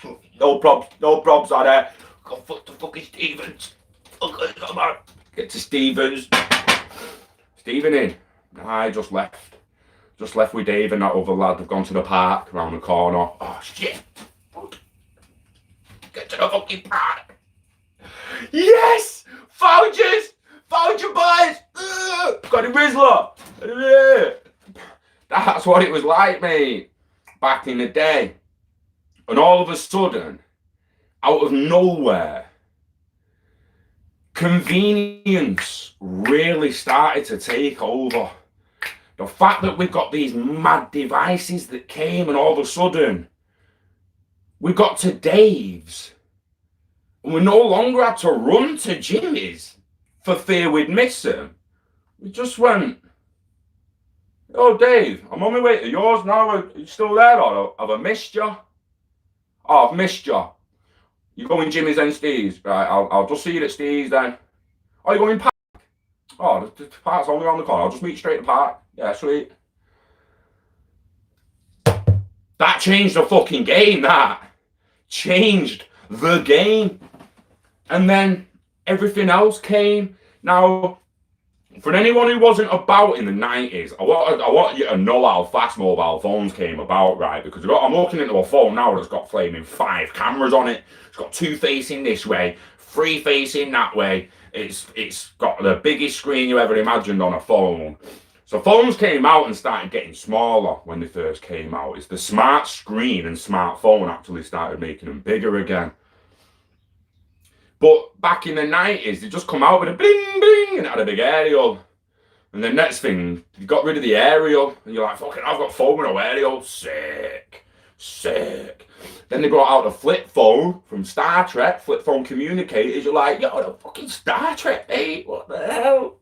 Oh, no probs are there. Go fuck the fucking Stevens. Come on. Get to Stevens. Stephen in. I just left. Just left with Dave and that other lad. They've gone to the park around the corner. Oh shit. Get to the fucking park. Yes! Found you boys! Got a Rizzler! That's what it was like, mate. Back in the day. And all of a sudden, out of nowhere, convenience really started to take over. The fact that we've got these mad devices that came and all of a sudden we got to Dave's and we no longer had to run to Jimmy's for fear we'd miss him. We just went, oh Dave, I'm on my way to yours now. Are you still there or have I missed you? Oh, I've missed you. You going Jimmy's and Steve's? Right, I'll just see you at Steve's then. Oh, you going park? Oh, the park's only around the corner. I'll just meet you straight at the park. Yeah, sweet. That changed the fucking game, that. Changed the game. And then everything else came. Now, for anyone who wasn't about in the 90s, I want you to know how fast mobile phones came about, right? Because I'm looking into a phone now that's got flaming 5 cameras on it. It's got 2 facing this way, 3 facing that way. It's got the biggest screen you ever imagined on a phone. So phones came out and started getting smaller when they first came out. It's the smart screen and smartphone actually started making them bigger again. But back in the 90s, they just come out with a bling bling and it had a big aerial. And the next thing, you got rid of the aerial and you're like, fucking, I've got phone with no aerial. Sick. Then they brought out the flip phone from Star Trek, flip phone communicators. You're like, yo, the fucking Star Trek, mate. What the hell?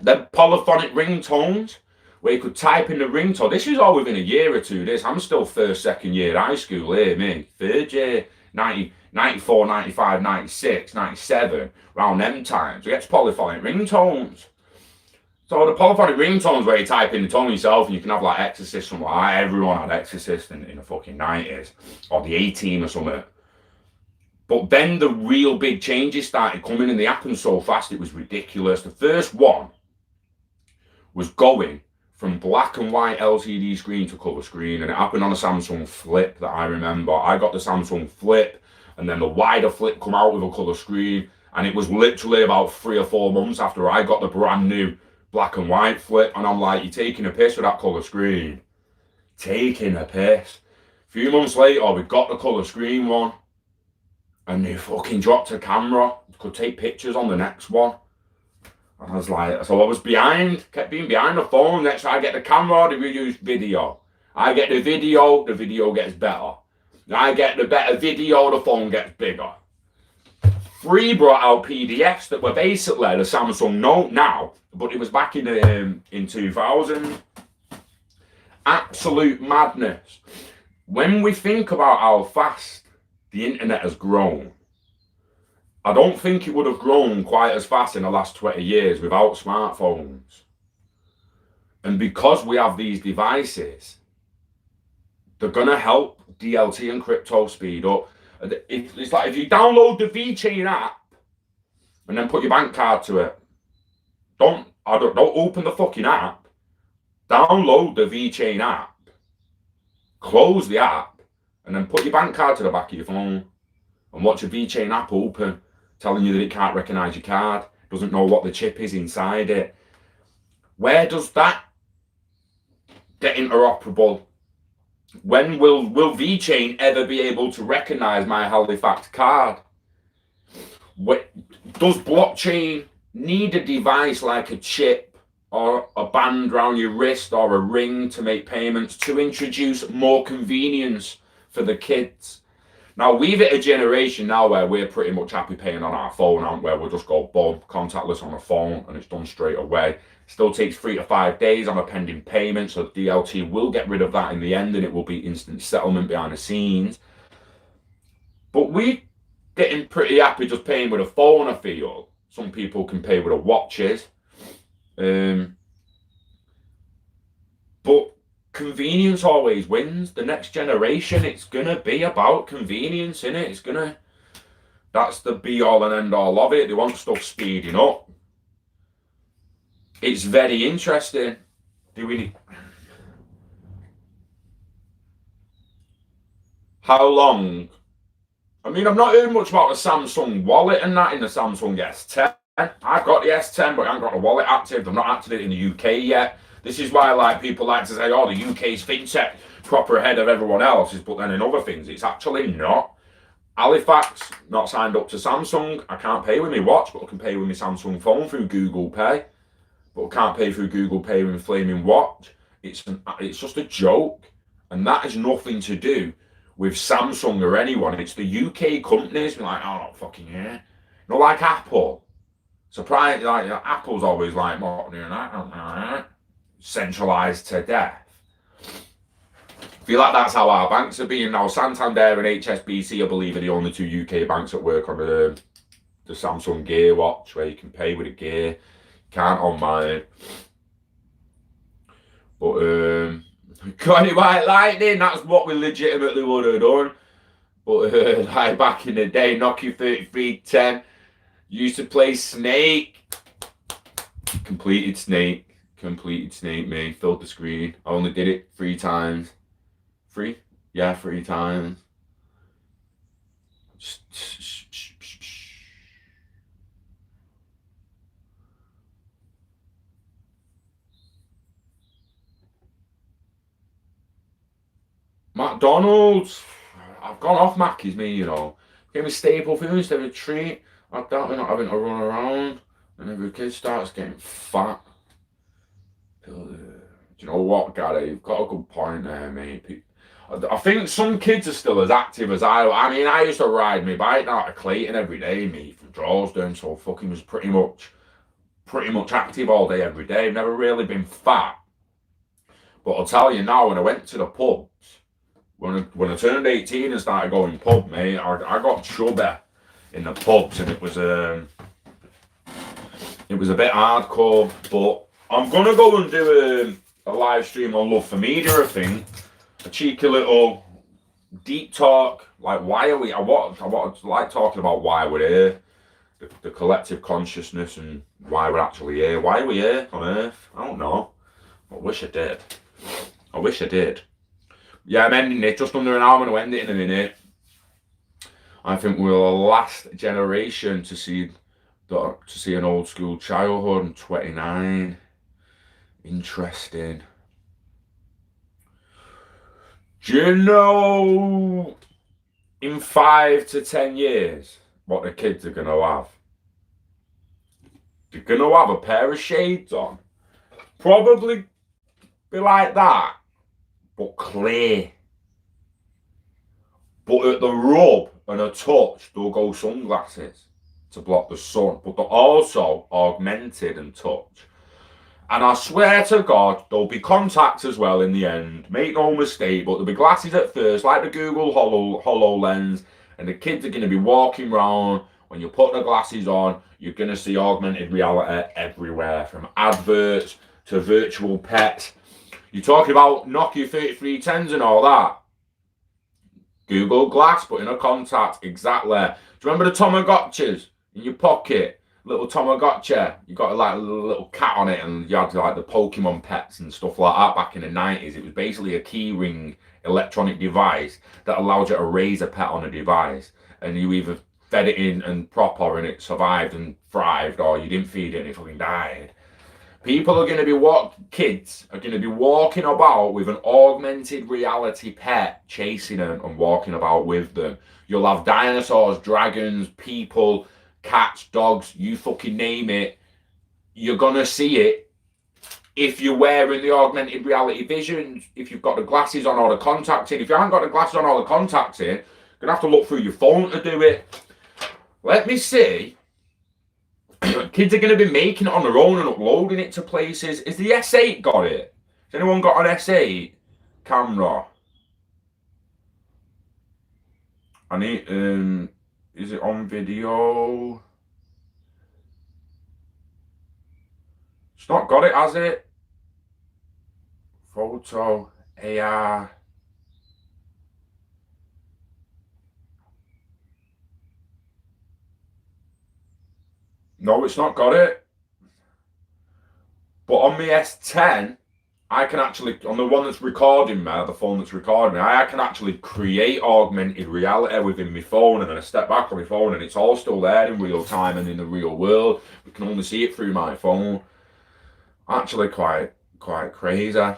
Then polyphonic ringtones, where you could type in the ringtone. This is all within a year or two. I'm still first, second year high school here, me. Third year, 94, 95, 96, 97, around them times. We get to polyphonic ringtones. So the polyphonic ringtones where you type in the tone yourself and you can have like Exorcist from like everyone had Exorcist in the fucking 90s or the 18 or something. But then the real big changes started coming and they happened so fast it was ridiculous. The first one was going from black and white LCD screen to colour screen, and it happened on a Samsung Flip that I remember. I got the Samsung Flip and then the wider Flip come out with a colour screen, and it was literally about 3 or 4 months after I got the brand new black and white flip, and I'm like, you're taking a piss with that colour screen. Taking a piss. A few months later, we got the colour screen one, and they fucking dropped a camera. Could take pictures on the next one. And I was like, so I was kept being behind the phone. Next I get the camera, they use video. I get the video gets better. I get the better video, the phone gets bigger. Free brought out PDFs that were basically the Samsung Note now, but it was back in 2000. Absolute madness. When we think about how fast the internet has grown, I don't think it would have grown quite as fast in the last 20 years without smartphones. And because we have these devices, they're going to help DLT and crypto speed up. It's like if you download the VeChain app and then put your bank card to it, don't open the fucking app. Download the VeChain app, close the app, and then put your bank card to the back of your phone and watch a VeChain app open, telling you that it can't recognize your card, doesn't know what the chip is inside it. Where does that get interoperable? When will VeChain ever be able to recognize my Halifax card? Does blockchain need a device like a chip or a band around your wrist or a ring to make payments to introduce more convenience for the kids? Now, we've hit a generation now where we're pretty much happy paying on our phone, aren't we? We'll just go boom, contactless on the phone, and it's done straight away. Still takes 3 to 5 days on a pending payment, so DLT will get rid of that in the end, and it will be instant settlement behind the scenes. But we're getting pretty happy just paying with a phone, I feel. Some people can pay with a watches. But convenience always wins. The next generation, it's going to be about convenience, innit? That's the be all and end all of it. They want stuff speeding up. It's very interesting. How long? I mean, I've not heard much about the Samsung wallet and that in the Samsung S10. I've got the S10, but I haven't got the wallet active. I've not activated it in the UK yet. This is why, like, people like to say, oh, the UK's fintech proper ahead of everyone else's, but then in other things, it's actually not. Halifax, not signed up to Samsung. I can't pay with my watch, but I can pay with my Samsung phone through Google Pay. But I can't pay through Google Pay with my flaming watch. It's just a joke. And that has nothing to do with Samsung or anyone. It's the UK companies being like, oh, fucking yeah. Not like Apple. Surprised, like, Apple's always like, what, doing that? Centralised to death. I feel like that's how our banks are being now. Santander and HSBC, I believe, are the only 2 UK banks that work on the Samsung Gear watch, where you can pay with a gear. Can't on mine. But got it white lightning, that's what we legitimately would have done. But like back in the day, Nokia 3310, used to play Snake. Completed Snake, mate. Filled the screen. I only did it 3 times. 3? Yeah, 3 times. McDonald's. I've gone off Mackey's, me, you know. Gave me staple food instead of a treat. I doubt we're not having to run around. And every kid starts getting fat. Do you know what, Gary? You've got a good point there, mate. I think some kids are still as active as I. I mean, I used to ride my bike out to Clayton every day, mate, from Drawsden, so fucking was pretty much active all day, every day. I've never really been fat. But I'll tell you now, when I went to the pubs, when I turned 18 and started going pub, mate, I got chubby in the pubs, and it was a bit hardcore. But I'm gonna go and do a live stream on Love for Media, I think. A cheeky little deep talk, like why are we? I like talking about why we're here, the collective consciousness, and why we're actually here. Why are we here on Earth? I don't know. I wish I did. Yeah, I'm ending it just under an hour. I'm going to end it in a minute. I think we're the last generation to see an old school childhood. I'm 29. Interesting. Do you know in 5 to 10 years what the kids are going to have? They're going to have a pair of shades on. Probably be like that, but clear. But at the rub and a touch, they'll go sunglasses to block the sun. But they're also augmented and touch. And I swear to God, there'll be contacts as well in the end. Make no mistake, but there'll be glasses at first, like the Google HoloLens, and the kids are going to be walking around. When you put the glasses on, you're going to see augmented reality everywhere, from adverts to virtual pets. You're talking about Nokia 3310s and all that. Google Glass, put in a contact, exactly. Do you remember the Tamagotchis in your pocket? Little Tamagotchi, you got like a little cat on it, and you had like the Pokemon pets and stuff like that back in the 90s. It was basically a keyring electronic device that allowed you to raise a pet on a device, and you either fed it in and proper and it survived and thrived, or you didn't feed it and it fucking died. People are going to be kids are going to be walking about with an augmented reality pet chasing them and walking about with them. You'll have dinosaurs, dragons, people, cats, dogs, you fucking name it. You're going to see it if you're wearing the augmented reality visions, if you've got the glasses on or the contacts in. If you haven't got the glasses on or the contacts in, you're going to have to look through your phone to do it. Let me see. Kids are going to be making it on their own and uploading it to places. Is the S8 got it? Has anyone got an S8 camera? I need, is it on video? It's not got it, has it? Photo, AR. No, it's not got it. But on the S10, I can actually, on the one that's recording me, the phone that's recording me, I can actually create augmented reality within my phone, and then I step back on my phone and it's all still there in real time and in the real world. We can only see it through my phone. Actually quite crazy.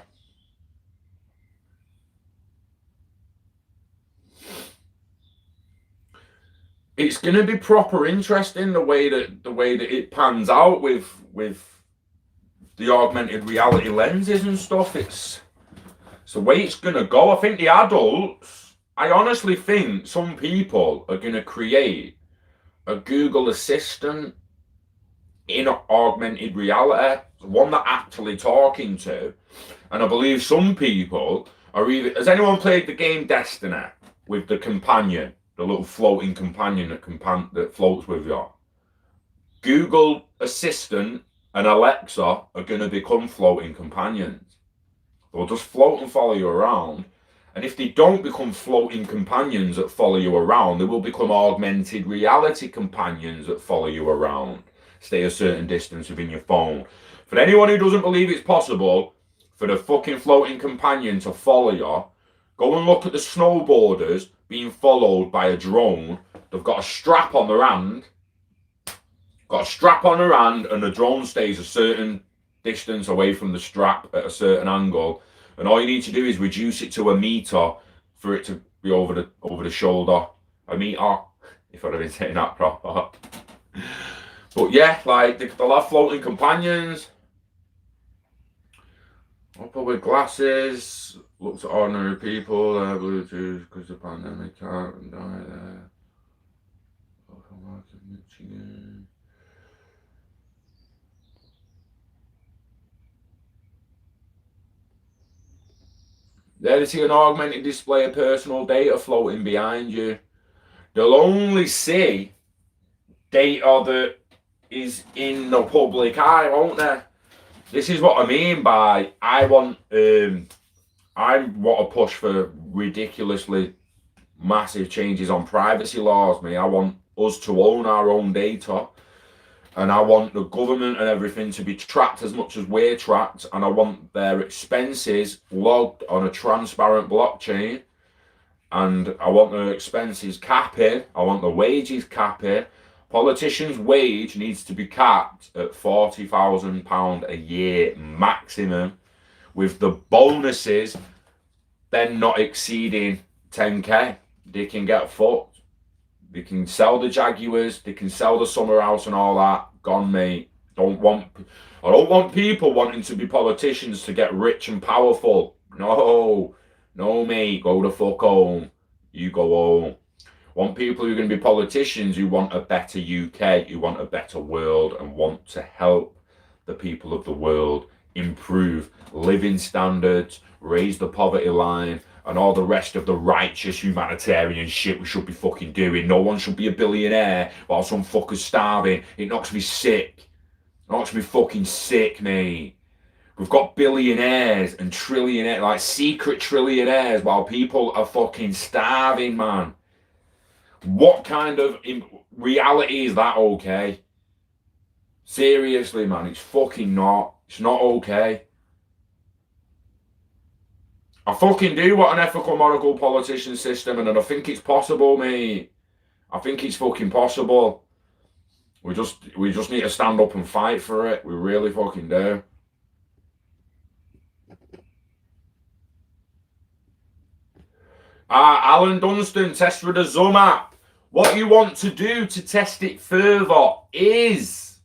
It's going to be proper interesting the way that it pans out with the augmented reality lenses and stuff. It's the way it's going to go. I think the adults, I honestly think some people are going to create a Google Assistant in augmented reality, one that actually talking to. And I believe some people are either, has anyone played the game Destiny with the companion? The little floating companion that floats with you. Google Assistant and Alexa are going to become floating companions. They'll just float and follow you around. And if they don't become floating companions that follow you around, they will become augmented reality companions that follow you around. Stay a certain distance within your phone. For anyone who doesn't believe it's possible for the fucking floating companion to follow you, go and look at the snowboarders being followed by a drone. They've got a strap on their hand. And the drone stays a certain distance away from the strap at a certain angle. And all you need to do is reduce it to a meter for it to be over the shoulder. A meter, if I'd have been saying that proper. But yeah, like they'll have floating companions. Upper with glasses, looks at ordinary people, Bluetooth, because the pandemic can't die there. There you see an augmented display of personal data floating behind you. They'll only see data that is in the public eye, won't they? This is what I mean by I want to push for ridiculously massive changes on privacy laws. I want us to own our own data, and I want the government and everything to be tracked as much as we're tracked, and I want their expenses logged on a transparent blockchain, and I want the expenses capping, I want the wages capping, Politicians' wage needs to be capped at £40,000 a year maximum, with the bonuses then not exceeding 10k. They can get fucked. They can sell the Jaguars, they can sell the summer house and all that. Gone, mate. I don't want people wanting to be politicians to get rich and powerful. No, mate. Go the fuck home. You go home. Want people who are going to be politicians who want a better UK, who want a better world, and want to help the people of the world improve living standards, raise the poverty line, and all the rest of the righteous humanitarian shit we should be fucking doing. No one should be a billionaire while some fucker's starving. It knocks me sick. It knocks me fucking sick, mate. We've got billionaires and trillionaires, like secret trillionaires, while people are fucking starving, man. What kind of reality is that okay? Seriously, man, it's fucking not. It's not okay. I fucking do want an ethical, moral politician system, and I think it's possible, mate. I think it's fucking possible. We just need to stand up and fight for it. We really fucking do. Alan Dunstan, test with the Zoom app. What you want to do to test it further is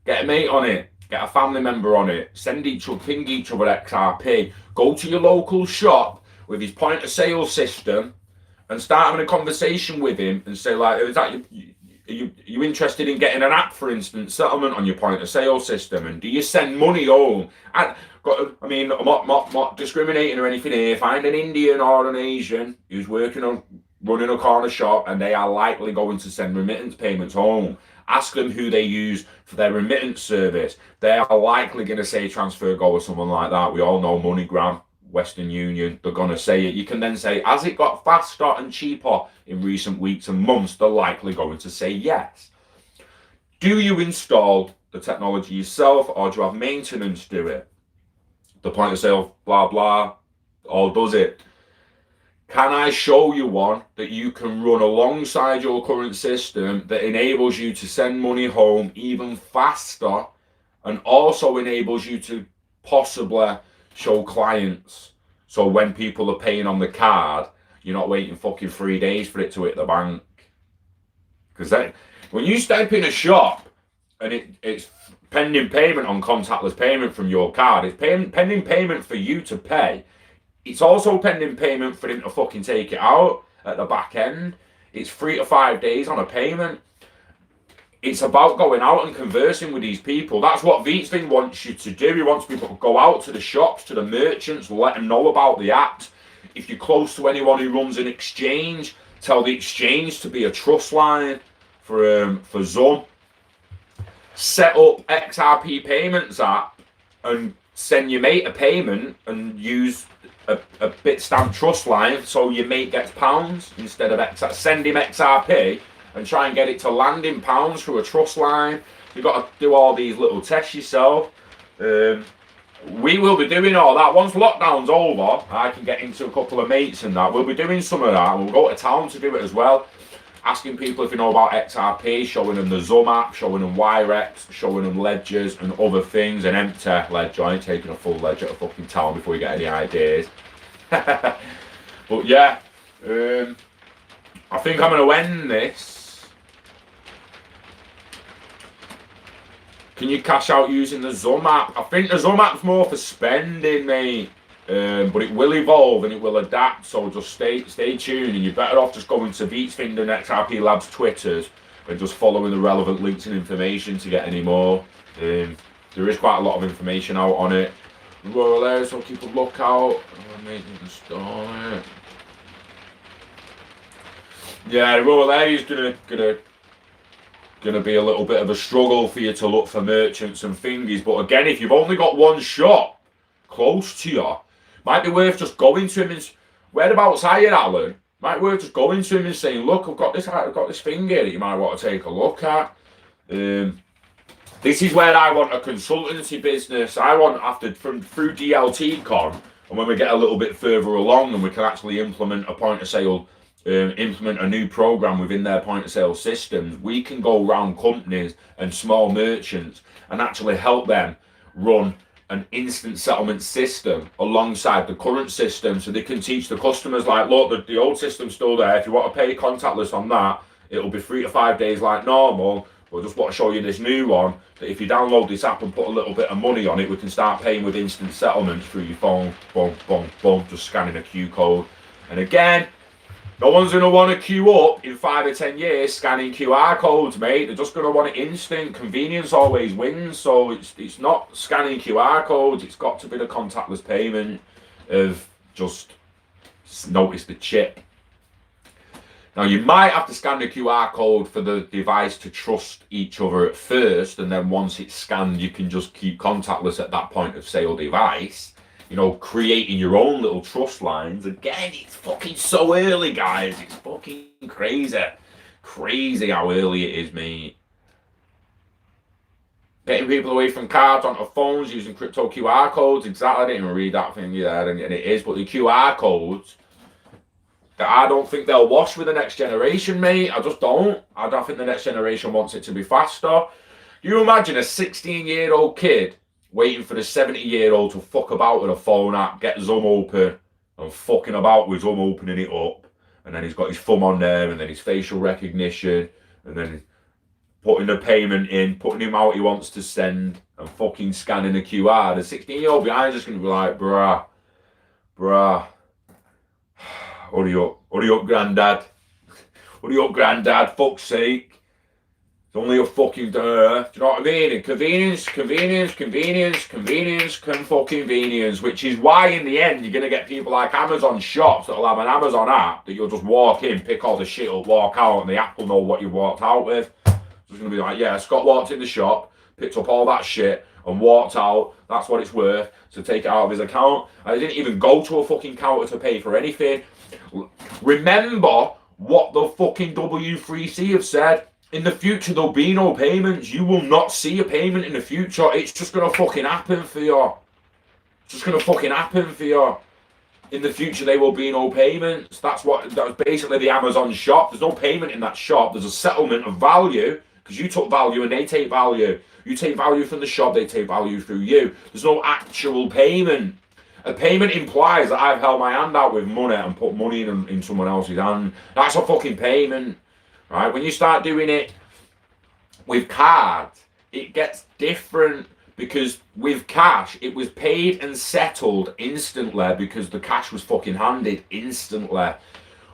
get a mate on it, get a family member on it, ping each other XRP, go to your local shop with his point of sale system and start having a conversation with him and say, like, is that you interested in getting an app, for instance, settlement on your point of sale system? And do you send money home? I'm not discriminating or anything here. Find an Indian or an Asian who's running a corner shop, and they are likely going to send remittance payments home. Ask them who they use for their remittance service. They are likely going to say TransferGo or someone like that. We all know MoneyGram, Western Union. They're going to say it. You can then say, has it got faster and cheaper in recent weeks and months? They're likely going to say yes. Do you install the technology yourself, or do you have maintenance do it? The point of sale, blah, blah, all does it. Can I show you one that you can run alongside your current system that enables you to send money home even faster, and also enables you to possibly show clients? So when people are paying on the card, you're not waiting fucking 3 days for it to hit the bank. Because when you step in a shop and it's pending payment on contactless payment from your card, it's pending payment for you to pay. It's also pending payment for him to fucking take it out at the back end. It's 3 to 5 days on a payment. It's about going out and conversing with these people. That's what Vietzvin wants you to do. He wants people to go out to the shops, to the merchants, let them know about the app. If you're close to anyone who runs an exchange, tell the exchange to be a trust line for Zoom. Set up XRP payments app and send your mate a payment and use a Bitstamp trust line so your mate gets pounds instead of XRP. Send him XRP and try and get it to land in pounds through a trust line. You've got to do all these little tests yourself. We will be doing all that. Once lockdown's over, I can get into a couple of mates and that. We'll be doing some of that. We'll go to town to do it as well. Asking people if you know about XRP, showing them the Zoom app, showing them Wirex, showing them ledgers and other things. An empty ledger. I ain't taking a full ledger to fucking town before you get any ideas. But yeah, I think I'm going to end this. Can you cash out using the Zoom app? I think the Zoom app's more for spending, mate. But it will evolve and it will adapt, so just stay tuned, and you're better off just going to Vietzvin and XRP Labs Twitters and just following the relevant links and information to get any more. There is quite a lot of information out on it. Well, there, so keep a lookout. Install it. Yeah, the role there is gonna be a little bit of a struggle for you to look for merchants and thingies. But again, if you've only got one shop close to you, might be worth just going to him and whereabouts are you, Alan? Might be worth just going to him and saying, look, I've got this thing here that you might want to take a look at. This is where I want a consultancy business. I want through DLT con, and when we get a little bit further along and we can actually implement a point of sale implement a new program within their point of sale systems, we can go around companies and small merchants and actually help them run an instant settlement system alongside the current system, so they can teach the customers, like, look, the old system's still there. If you want to pay contactless on that, it'll be 3 to 5 days like normal. But I just want to show you this new one, that if you download this app and put a little bit of money on it, we can start paying with instant settlements through your phone. Boom, boom, boom, just scanning a Q code. And again, no one's going to want to queue up in 5 or 10 years scanning QR codes, mate. They're just going to want it instant. Convenience always wins. So it's not scanning QR codes. It's got to be the contactless payment of just notice the chip. Now, you might have to scan the QR code for the device to trust each other at first. And then once it's scanned, you can just keep contactless at that point of sale device. You know, creating your own little trust lines. Again, it's fucking so early, guys. It's fucking crazy. Crazy how early it is, mate. Getting people away from cards onto phones using crypto QR codes. Exactly. I didn't even read that thing there, and it is. But the QR codes, I don't think they'll wash with the next generation, mate. I just don't. I don't think the next generation wants it to be faster. You imagine a 16-year-old kid waiting for the 70-year-old to fuck about with a phone app, get Zoom open, and fucking about with Zoom opening it up. And then he's got his thumb on there, and then his facial recognition, and then putting the payment in, putting the amount he wants to send, and fucking scanning the QR. The 16-year-old behind is going to be like, bruh, hurry up, granddad. Hurry up, granddad, fuck's sake. It's only a fucking, do you know what I mean? And convenience, which is why in the end you're going to get people like Amazon shops that'll have an Amazon app that you'll just walk in, pick all the shit up, walk out, and the app will know what you've walked out with. So it's going to be like, yeah, Scott walked in the shop, picked up all that shit, and walked out. That's what it's worth. So take it out of his account. I didn't even go to a fucking counter to pay for anything. Remember what the fucking W3C have said. In the future, there'll be no payments. You will not see a payment in the future. It's just going to fucking happen for you. It's just going to fucking happen for you. In the future, there will be no payments. That's basically the Amazon shop. There's no payment in that shop. There's a settlement of value because you took value and they take value. You take value from the shop, they take value through you. There's no actual payment. A payment implies that I've held my hand out with money and put money in someone else's hand. That's a fucking payment. Right? When you start doing it with cards, it gets different because with cash, it was paid and settled instantly because the cash was fucking handed instantly.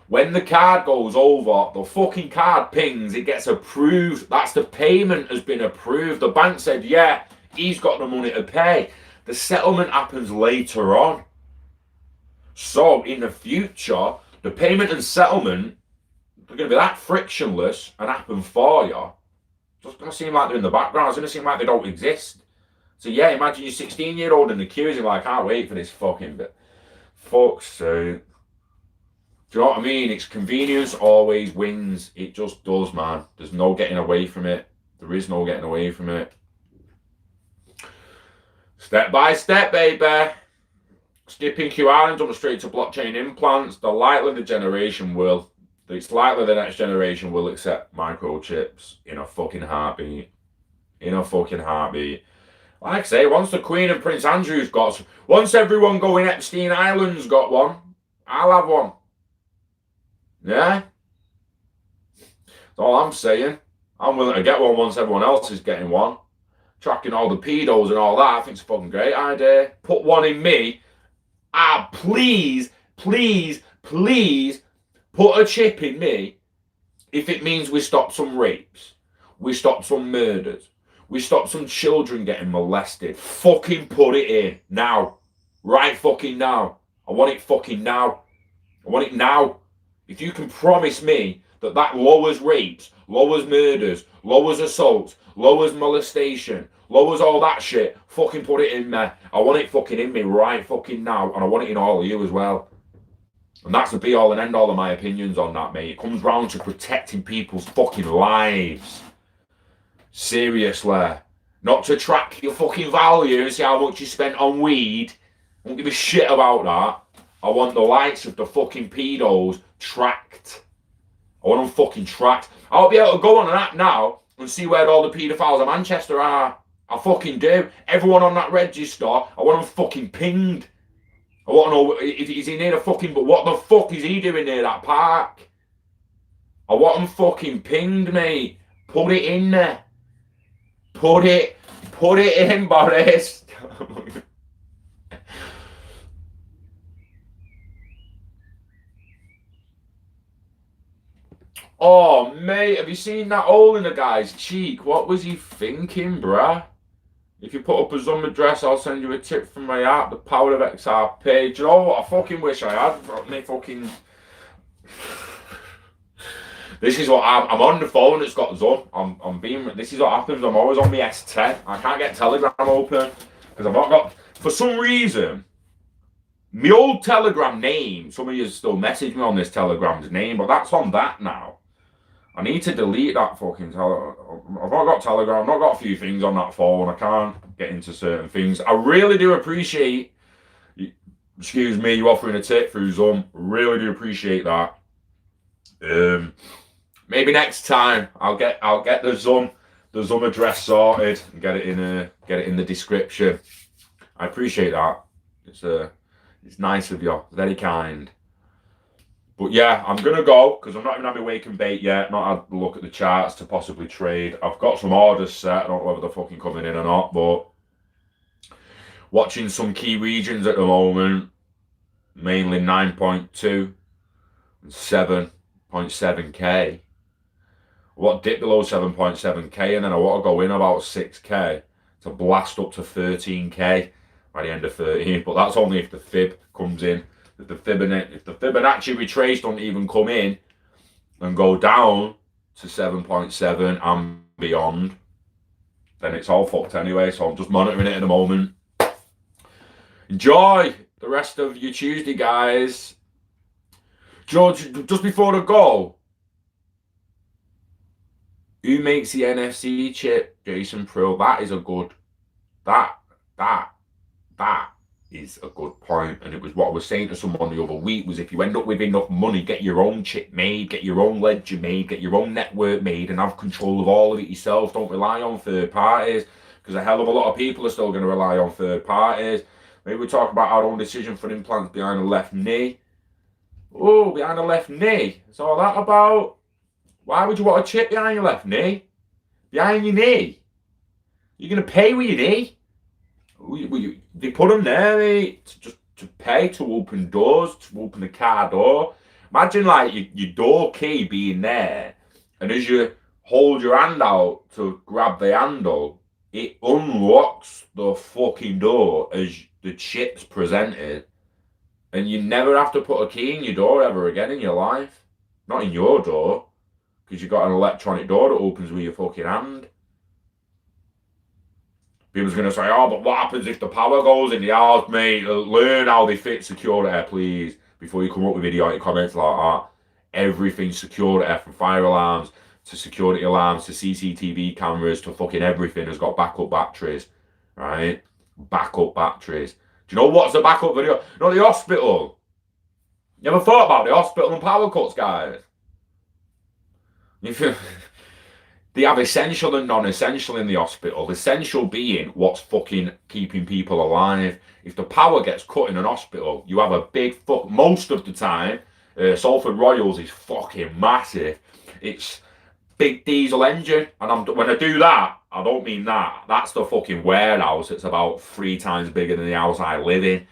When the card goes over, the fucking card pings, it gets approved. That's the payment has been approved. The bank said, yeah, he's got the money to pay. The settlement happens later on. So in the future, the payment and settlement are going to be that frictionless and happen for you. It's just going to seem like they're in the background. It's going to seem like they don't exist. So yeah, imagine you're 16-year-old in the queue and you're like, I can't wait for this fucking bit. Fuck's sake. Do you know what I mean? It's convenience always wins. It just does, man. There's no getting away from it. There is no getting away from it. Step by step, baby. Skipping QR and jumping straight to blockchain implants. It's likely the next generation will accept microchips in a fucking heartbeat. Like I say, once the Queen and Prince Andrew's got, once everyone going Epstein Island's got one, I'll have one. Yeah? That's all I'm saying. I'm willing to get one once everyone else is getting one. Tracking all the pedos and all that, I think it's a fucking great idea. Put one in me. Please, put a chip in me if it means we stop some rapes, we stop some murders, we stop some children getting molested. Fucking put it in now. Right fucking now. I want it fucking now. I want it now. If you can promise me that lowers rapes, lowers murders, lowers assaults, lowers molestation, lowers all that shit, fucking put it in me. I want it fucking in me right fucking now, and I want it in all of you as well. And that's the be all and end all of my opinions on that, mate. It comes round to protecting people's fucking lives. Seriously. Not to track your fucking value and see how much you spent on weed. I don't give a shit about that. I want the likes of the fucking pedos tracked. I want them fucking tracked. I'll be able to go on an app now and see where all the paedophiles of Manchester are. I fucking do. Everyone on that register, I want them fucking pinged. I want to know if he's in near the fucking. But what the fuck is he doing near that park? I want him fucking pinged, mate. Put it in there. Put it in, Boris. Oh, mate, have you seen that hole in the guy's cheek? What was he thinking, bruh? If you put up a Zoom address, I'll send you a tip from my app, the power of XRP. Do you know what? I fucking wish I had. Me fucking. This is what I'm on the phone. It's got Zoom. I'm being. This is what happens. I'm always on my S10. I can't get Telegram open because I've not got. For some reason, my old Telegram name. Some of you still message me on this Telegram's name, but that's on that now. I need to delete that fucking Telegram. I've not got Telegram. I've not got a few things on that phone. I can't get into certain things. I really do appreciate, excuse me, you offering a tip through Zoom. Really do appreciate that. Maybe next time I'll get the Zoom address sorted and get it in the description. I appreciate that. It's nice of you. Very kind. But yeah, I'm going to go because I'm not even having wake and bake yet. Not had a look at the charts to possibly trade. I've got some orders set. I don't know whether they're fucking coming in or not, but watching some key regions at the moment, mainly 9.2 and 7.7k. What dip below 7.7k, and then I want to go in about 6k to blast up to 13k by the end of 13. But that's only if the fib comes in. If the Fibonacci retrace don't even come in and go down to 7.7 and beyond, then it's all fucked anyway. So I'm just monitoring it at the moment. Enjoy the rest of your Tuesday, guys. George, just before I go, who makes the NFC chip? Jason Prill. That is a good. That is a good point. And it was what I was saying to someone the other week was if you end up with enough money, get your own chip made, get your own ledger made, get your own network made, and have control of all of it yourself. Don't rely on third parties, because a hell of a lot of people are still going to rely on third parties. Maybe we talk about our own decision for implants behind the left knee. Oh, behind the left knee. What's all that about? Why would you want a chip behind your left knee? Behind your knee? You're going to pay with your knee? They put them there, mate, to pay, to open doors, to open the car door. Imagine like your door key being there, and as you hold your hand out to grab the handle, it unlocks the fucking door as the chip's presented, and you never have to put a key in your door ever again in your life. Not in your door, because you've got an electronic door that opens with your fucking hand. People's going to say, oh, but what happens if the power goes in the house, mate? Learn how they fit security, please, before you come up with idiotic comments like that. Everything's security, from fire alarms to security alarms to CCTV cameras to fucking everything has got backup batteries, right? Backup batteries. Do you know what's the backup video? You know, the hospital. You ever thought about the hospital and power cuts, guys? They have essential and non-essential in the hospital. Essential being what's fucking keeping people alive. If the power gets cut in an hospital, you have a big fuck. Most of the time, Salford Royals is fucking massive. It's big diesel engine, and when I do that, I don't mean that. That's the fucking warehouse. It's about 3 times bigger than the house I live in.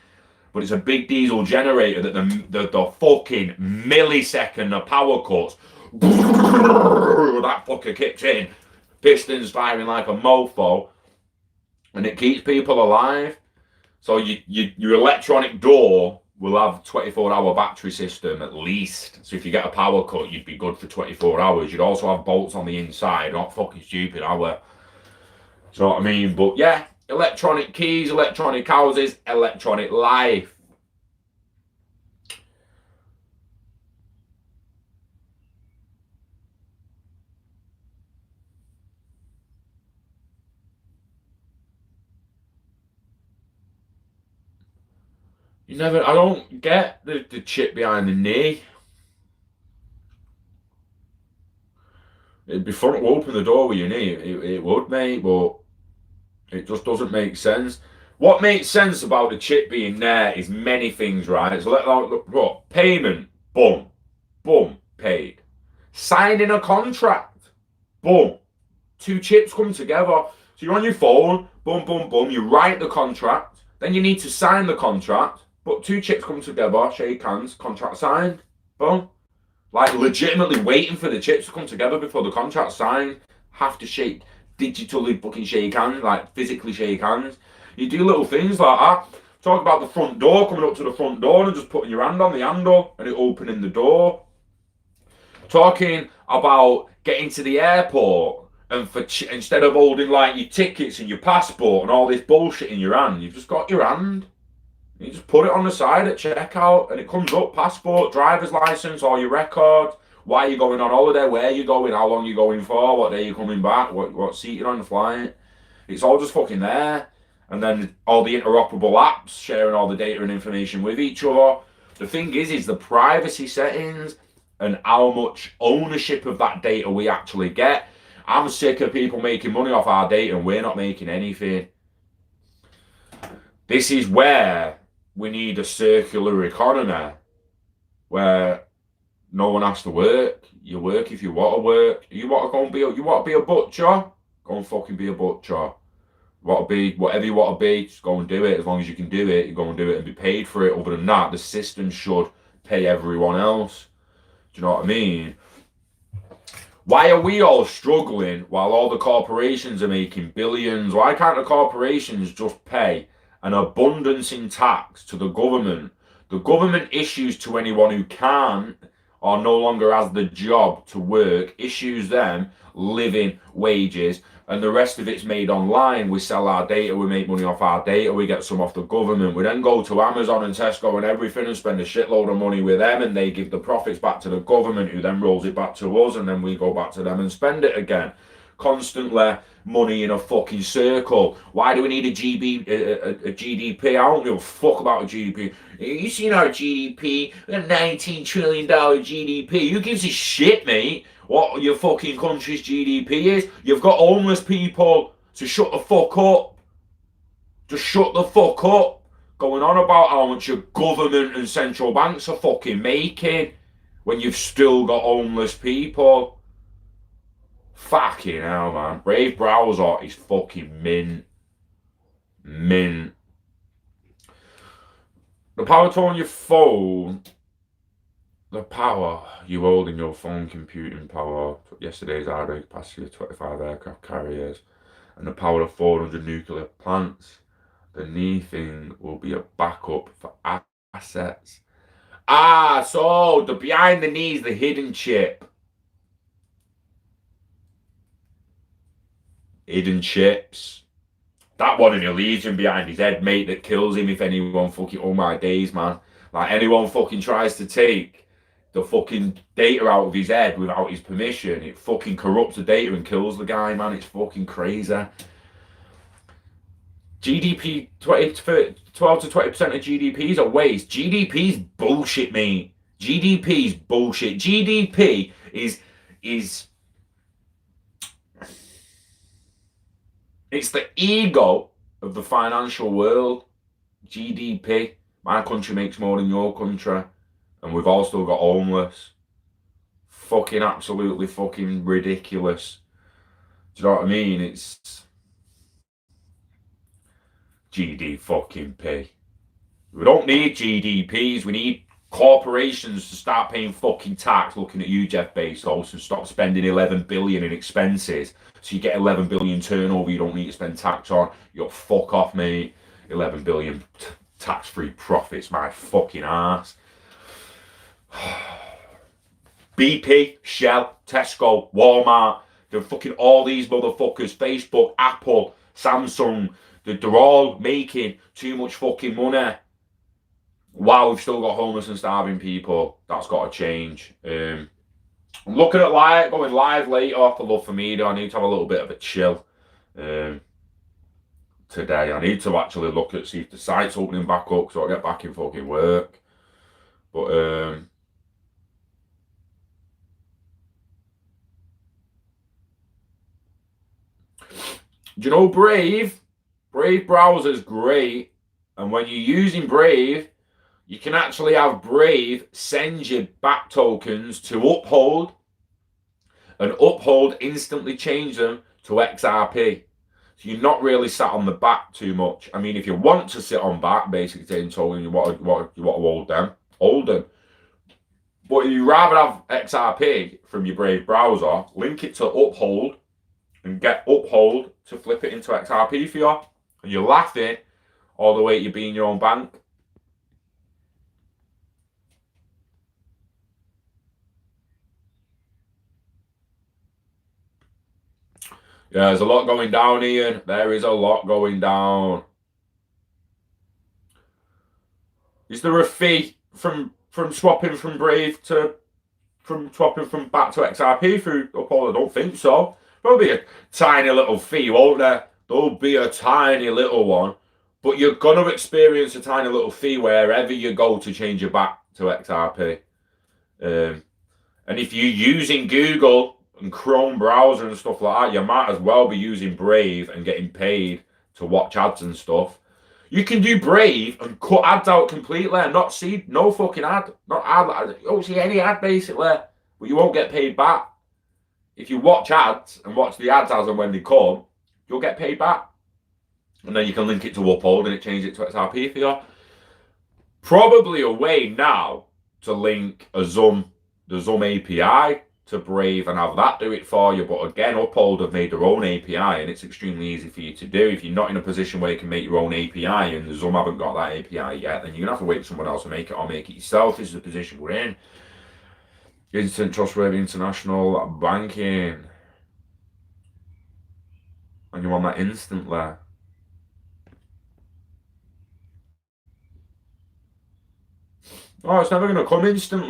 But it's a big diesel generator that the fucking millisecond the power cuts, that fucker kicks in, pistons firing like a mofo, and it keeps people alive. So your electronic door will have 24-hour battery system at least. So if you get a power cut, you'd be good for 24 hours. You'd also have bolts on the inside. Not fucking stupid, are we? You know what I mean? But yeah, electronic keys, electronic houses, electronic life. I don't get the chip behind the knee. It'd be fun to open the door with your knee. It would, mate, but it just doesn't make sense. What makes sense about the chip being there is many things, right? So look, payment, boom, boom, paid. Signing a contract, boom. Two chips come together. So you're on your phone, boom, boom, boom. You write the contract, then you need to sign the contract. But two chips come together, shake hands, contract signed, boom. Like legitimately waiting for the chips to come together before the contract's signed. Have to shake, digitally fucking shake hands, like physically shake hands. You do little things like that. Talk about the front door, coming up to the front door and just putting your hand on the handle and it opening the door. Talking about getting to the airport and instead of holding like your tickets and your passport and all this bullshit in your hand, you've just got your hand. You just put it on the side at checkout and it comes up, passport, driver's license, all your records, why you're going on holiday, where you're going, how long you're going for, what day you're coming back, what seat you're on the flight. It's all just fucking there. And then all the interoperable apps sharing all the data and information with each other. The thing is the privacy settings and how much ownership of that data we actually get. I'm sick of people making money off our data and we're not making anything. This is where we need a circular economy where no one has to work. You work if you want to work. You want to be a butcher? Go and fucking be a butcher. Want to be whatever you want to be, just go and do it. As long as you can do it, you go and do it and be paid for it. Other than that, the system should pay everyone else. Do you know what I mean? Why are we all struggling while all the corporations are making billions? Why can't the corporations just pay an abundance in tax to the government? The government issues to anyone who can't or no longer has the job to work, issues them living wages, and the rest of it's made online. We sell our data, we make money off our data, we get some off the government. We then go to Amazon and Tesco and everything and spend a shitload of money with them, and they give the profits back to the government, who then rolls it back to us, and then we go back to them and spend it again. Constantly money in a fucking circle. Why do we need a GDP? I don't give a fuck about a GDP. You seen our GDP? A $19 trillion GDP. Who gives a shit, mate, what your fucking country's GDP is? You've got homeless people, so shut the fuck up. Just shut the fuck up. Going on about how much your government and central banks are fucking making when you've still got homeless people. Fucking hell, man. Brave browser is fucking mint. Mint. The power to on your phone, the power you hold in your phone computing power, yesterday's hardware capacity of 25 aircraft carriers, and the power of 400 nuclear plants, the knee thing will be a backup for assets. So the behind the knee is the hidden chip. Hidden chips. That one in a legion behind his head, mate, that kills him if anyone fucking, oh my days, man. Like anyone fucking tries to take the fucking data out of his head without his permission, it fucking corrupts the data and kills the guy, man. It's fucking crazy. GDP, 12 to 20% of GDP is a waste. GDP's bullshit, mate. GDP's bullshit. GDP is it's the ego of the financial world. GDP. My country makes more than your country, and we've all still got homeless. Fucking absolutely fucking ridiculous. Do you know what I mean? It's GD fucking P. We don't need GDPs. We need corporations to start paying fucking tax. Looking at you, Jeff Bezos, and stop spending 11 billion in expenses. So you get 11 billion turnover you don't need to spend tax on. You'll fuck off, mate. 11 billion tax-free profits, my fucking ass. BP, Shell, Tesco, Walmart, they're fucking all these motherfuckers, Facebook, Apple, Samsung, they're all making too much fucking money. Wow, we've still got homeless and starving people. That's got to change. I'm looking at going live later for Love for Media. I need to have a little bit of a chill today. I need to actually look at, see if the site's opening back up so I get back in fucking work. But, Do you know Brave? Brave browser's great. And when you're using Brave, you can actually have Brave send you back tokens to Uphold, and Uphold instantly change them to XRP. So you're not really sat on the back too much. I mean, if you want to sit on back, basically saying tokens, you want to hold them, hold them. But if you rather have XRP from your Brave browser, link it to Uphold and get Uphold to flip it into XRP for you. And you're laughing all the way to you being your own bank. Yeah, there's a lot going down, Ian. There is a lot going down. Is there a fee from swapping from Brave to swapping from back to XRP through Uphold? I don't think so. There'll be a tiny little fee, won't there? There'll be a tiny little one, but you're gonna experience a tiny little fee wherever you go to change your back to XRP. And if you're using Google and Chrome browser and stuff like that, you might as well be using Brave and getting paid to watch ads and stuff. You can do Brave and cut ads out completely and not see no fucking ad. Not ad. You don't see any ad basically, but you won't get paid back. If you watch ads and watch the ads as and when they come, you'll get paid back. And then you can link it to Uphold and it changes it to XRP for you. Probably a way now to link the Zoom API to Brave and have that do it for you. But again, Uphold have made their own API and it's extremely easy for you to do. If you're not in a position where you can make your own API and the Zoom haven't got that API yet, then you're going to have to wait for someone else to make it or make it yourself. This is the position we're in. Instant trustworthy international banking. And you want that instantly. Oh, it's never going to come instantly.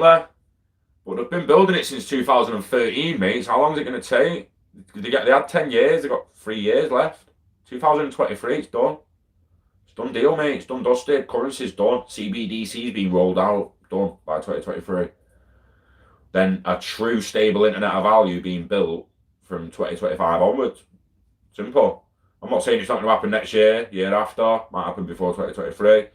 But they've been building it since 2013, mate. How long is it going to take? They had 10 years. They've got 3 years left. 2023, it's done. It's done deal, mate. It's done dusted. Currency's done. CBDC's been rolled out. Done by 2023. Then a true stable internet of value being built from 2025 onwards. Simple. I'm not saying it's not going to happen next year, year after. Might happen before 2023.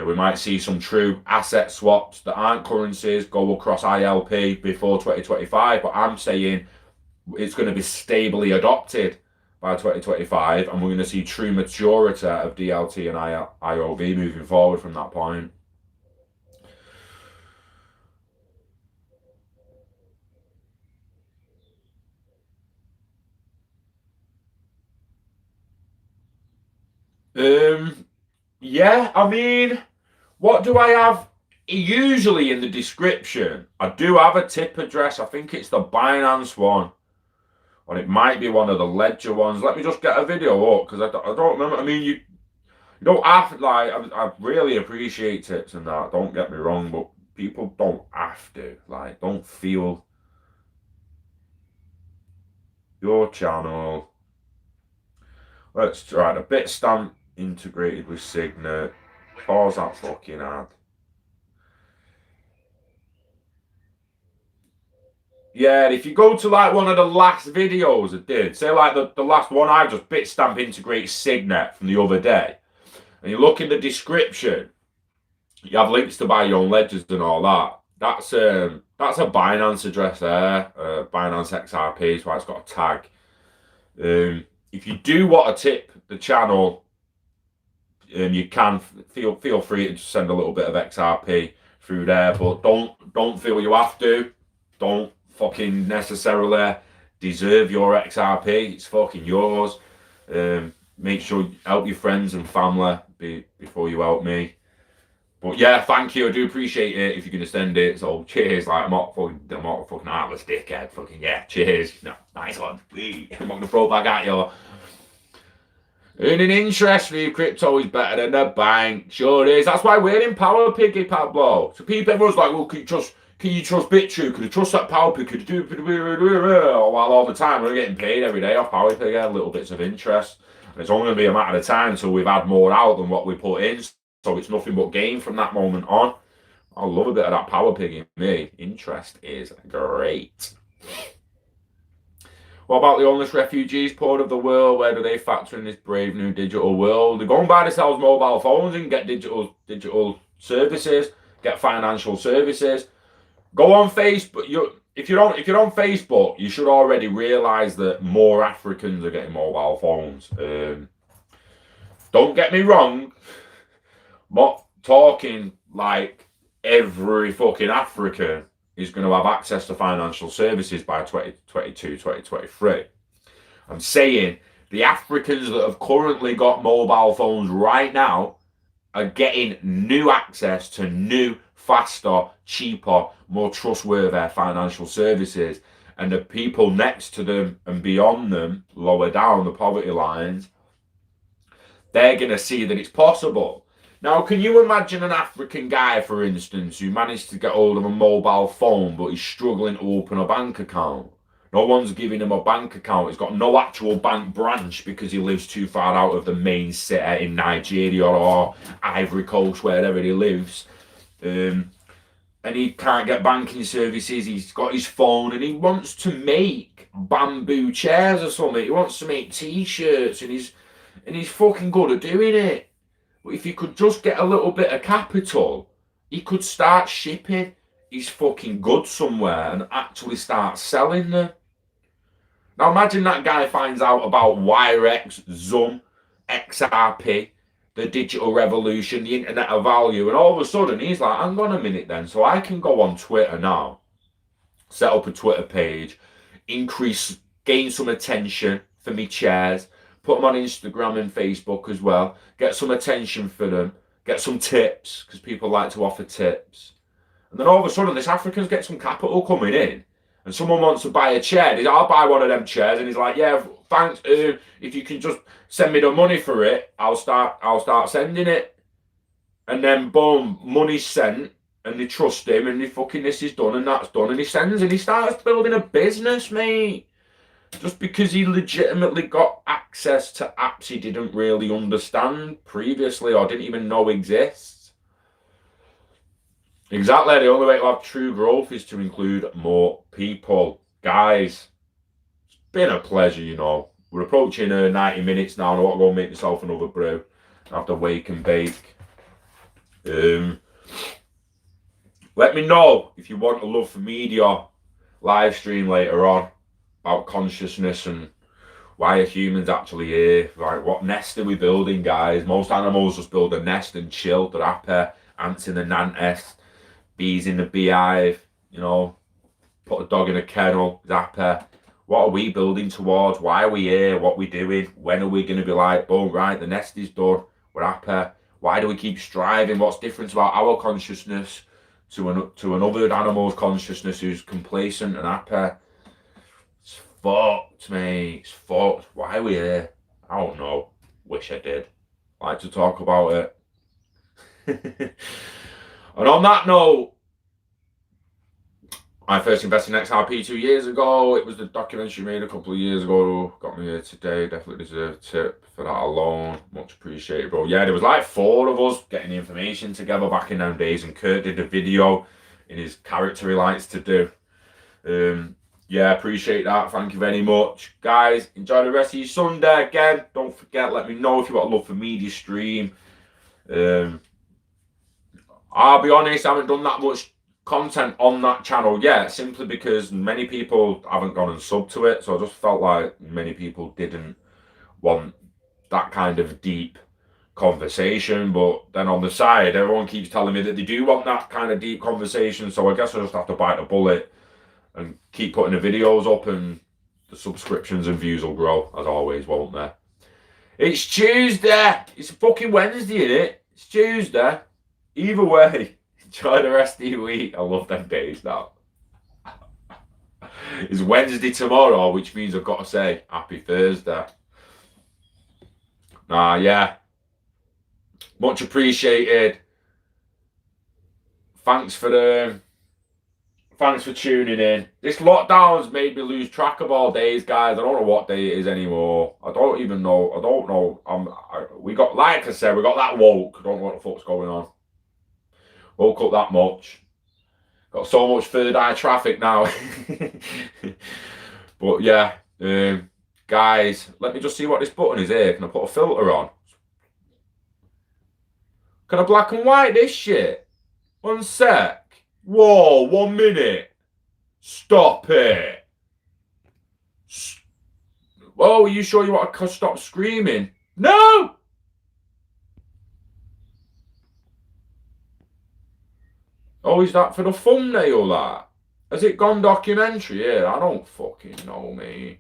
We might see some true asset swaps that aren't currencies go across ILP before 2025, but I'm saying it's going to be stably adopted by 2025, and we're going to see true maturity of DLT and IoV moving forward from that point. Yeah, I mean, what do I have? Usually in the description, I do have a tip address. I think it's the Binance one, or it might be one of the Ledger ones. Let me just get a video up because I don't remember. I mean, you don't have like I really appreciate tips and that. Don't get me wrong, but people don't have to. Like, don't feel your channel. Let's try the Bitstamp integrated with Signet. Pause that fucking ad. Yeah, if you go to like one of the last videos I did, say like the last one I just Bitstamp integrated Signet from the other day, and you look in the description, you have links to buy your own ledgers and all that. That's a Binance address there, Binance XRP, is why it's got a tag. If you do want to tip the channel, you can feel free to just send a little bit of XRP through there, but don't feel you have to. Don't fucking necessarily deserve your XRP. It's fucking yours. Make sure you help your friends and family before you help me. But yeah, thank you. I do appreciate it if you're gonna send it. So cheers. Like I'm not a fucking heartless dickhead. Fucking yeah, cheers. No, nice one. I'm not gonna throw back at you. Earning interest for your crypto is better than the bank. Sure is. That's why we're in Power Piggy, Pablo. So everyone's like, well, can you trust BitTrue? Can you trust that Power Piggy? Could you do while all the time we're getting paid every day off Power Piggy, little bits of interest. And it's only going to be a matter of time until we've had more out than what we put in. So it's nothing but gain from that moment on. I love a bit of that Power Piggy. Me, interest is great. What about the homeless refugees poor of the world? Where do they factor in this brave new digital world? They go and buy themselves mobile phones and get digital services, get financial services. Go on Facebook. If you're on Facebook, you should already realise that more Africans are getting mobile phones. Don't get me wrong. I'm not talking like every fucking African is going to have access to financial services by 2022, 2023. I'm saying the Africans that have currently got mobile phones right now are getting new access to new, faster, cheaper, more trustworthy financial services. And the people next to them and beyond them, lower down the poverty lines, they're going to see that it's possible. Now, can you imagine an African guy, for instance, who managed to get hold of a mobile phone, but he's struggling to open a bank account? No one's giving him a bank account. He's got no actual bank branch because he lives too far out of the main city in Nigeria or Ivory Coast, wherever he lives. And he can't get banking services. He's got his phone and he wants to make bamboo chairs or something. He wants to make t-shirts and he's fucking good at doing it. But if he could just get a little bit of capital, he could start shipping his fucking goods somewhere and actually start selling them. Now imagine that guy finds out about Wirex, Zoom, XRP, the digital revolution, the internet of value, and all of a sudden he's like, hang on a minute then, so I can go on Twitter now, set up a Twitter page, gain some attention for me chairs, put them on Instagram and Facebook as well, get some attention for them, get some tips, because people like to offer tips. And then all of a sudden this African's get some capital coming in, and someone wants to buy a chair. I'll buy one of them chairs, and he's like, yeah, thanks. If you can just send me the money for it, I'll start sending it. And then boom, money's sent, and they trust him, and this is done, and that's done, and he sends, and he starts building a business, mate. Just because he legitimately got access to apps he didn't really understand previously or didn't even know exist. Exactly, the only way to have true growth is to include more people. Guys, it's been a pleasure, We're approaching 90 minutes now, and I want to go and make myself another brew. I have to wake and bake. Let me know if you want a Love for Media live stream later on about consciousness and why are humans actually here? Like, what nest are we building, guys? Most animals just build a nest and chill. They're happy. Ants in the ant nest. Bees in the beehive, put a dog in a kennel, happy. What are we building towards? Why are we here? What are we doing? When are we going to be like, boom, right, the nest is done, we're happy. Why do we keep striving? What's different about our consciousness to another animal's consciousness who's complacent and happy? It's fucked, mate. It's fucked. Why are we here? I don't know. Wish I did. Like to talk about it. And on that note, I first invested in XRP 2 years ago. It was the documentary made a couple of years ago. Got me here today. Definitely deserve a tip for that alone. Much appreciated, bro. Yeah, there was like 4 of us getting the information together back in them days, and Kurt did a video in his character he likes to do. Yeah, appreciate that. Thank you very much. Guys, enjoy the rest of your Sunday. Again, don't forget, let me know if you want a Love for Media stream. I'll be honest, I haven't done that much content on that channel yet, simply because many people haven't gone and subbed to it. So I just felt like many people didn't want that kind of deep conversation. But then on the side, everyone keeps telling me that they do want that kind of deep conversation. So I guess I just have to bite the bullet and keep putting the videos up, and the subscriptions and views will grow, as always, won't they? It's Tuesday. It's fucking Wednesday, innit? It's Tuesday. Either way, enjoy the rest of your week. I love them days now. It's Wednesday tomorrow, which means I've got to say happy Thursday. Yeah. Much appreciated. Thanks for tuning in. This lockdown's made me lose track of all days, guys. I don't know what day it is anymore. I don't even know. I don't know. We got that woke. I don't know what the fuck's going on. Woke up that much. Got so much third eye traffic now. But yeah, Guys, let me just see what this button is here. Can I put a filter on? Can I black and white this shit? 1 sec. Whoa, 1 minute. Stop it. Whoa, are you sure you want to stop screaming? No! Oh, is that for the thumbnail, that? Has it gone documentary? Yeah, I don't fucking know, mate.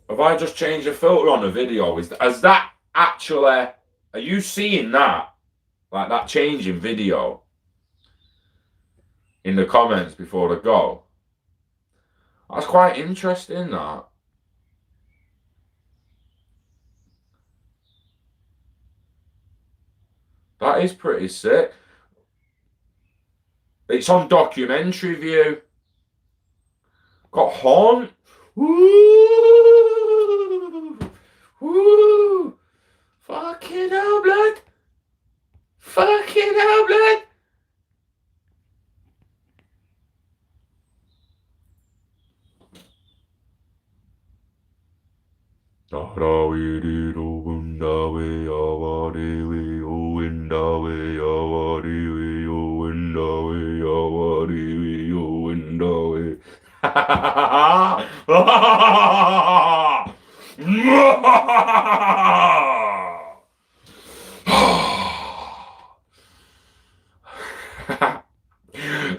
Have I just changed the filter on the video? Has that actually... Are you seeing that? Like that change in video? In the comments before the go? That's quite interesting, that. That is pretty sick. It's on documentary view. Got horn. Woo! Woo! Fucking hell, blood! Fucking hell, blood!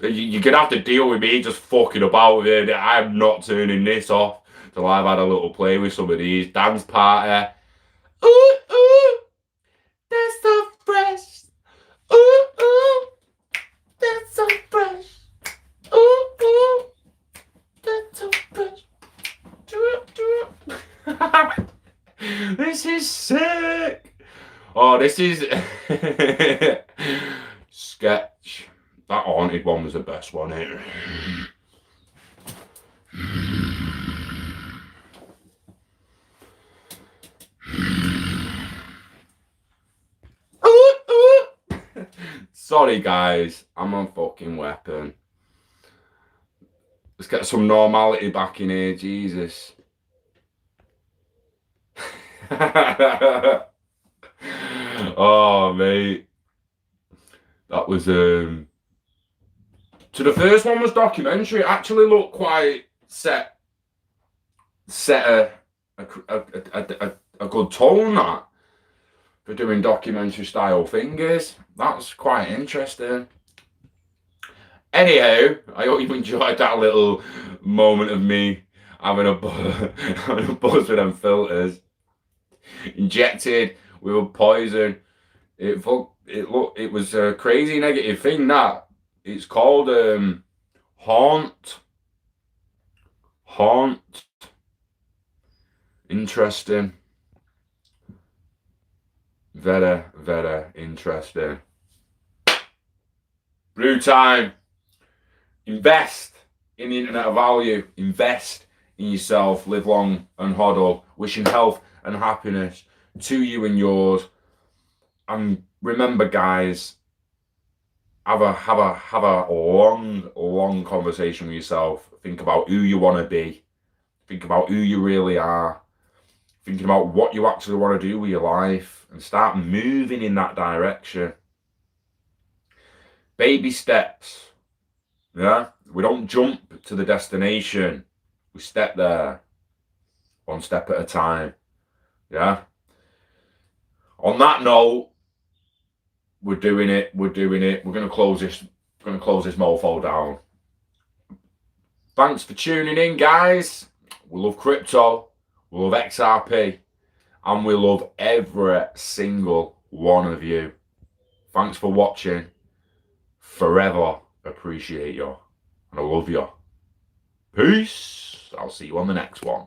You're gonna have to deal with me just fucking about it. I'm not turning this off till I've had a little play with some of these. Dance party. Ooh, ooh, that's so fresh. Ooh, ooh, that's so fresh. Ooh, ooh, that's so fresh. This is sick. Oh, this is sketch. That haunted one was the best one, eh? Sorry, guys. I'm a fucking weapon. Let's get some normality back in here, Jesus. Oh, mate. That was, So the first one was documentary. It actually looked quite set a good tone, that, for doing documentary style fingers. That's quite interesting. Anyhow, I hope you enjoyed that little moment of me having a buzz with them filters. Injected with a poison. It was a crazy negative thing, that. It's called haunt. Interesting. Very, very interesting. Brew time. Invest in the internet of value. Invest in yourself. Live long and hodl. Wishing health and happiness to you and yours. And remember, guys, have a long conversation with yourself. Think about who you want to be. Think about who you really are. Thinking about what you actually want to do with your life, and start moving in that direction. Baby steps. Yeah, we don't jump to the destination. We step there, 1 step at a time. Yeah. On that note, we're doing it. We're gonna close this. Mofo down. Thanks for tuning in, guys. We love crypto. We love XRP. And we love every single one of you. Thanks for watching. Forever appreciate you. And I love you. Peace. I'll see you on the next one.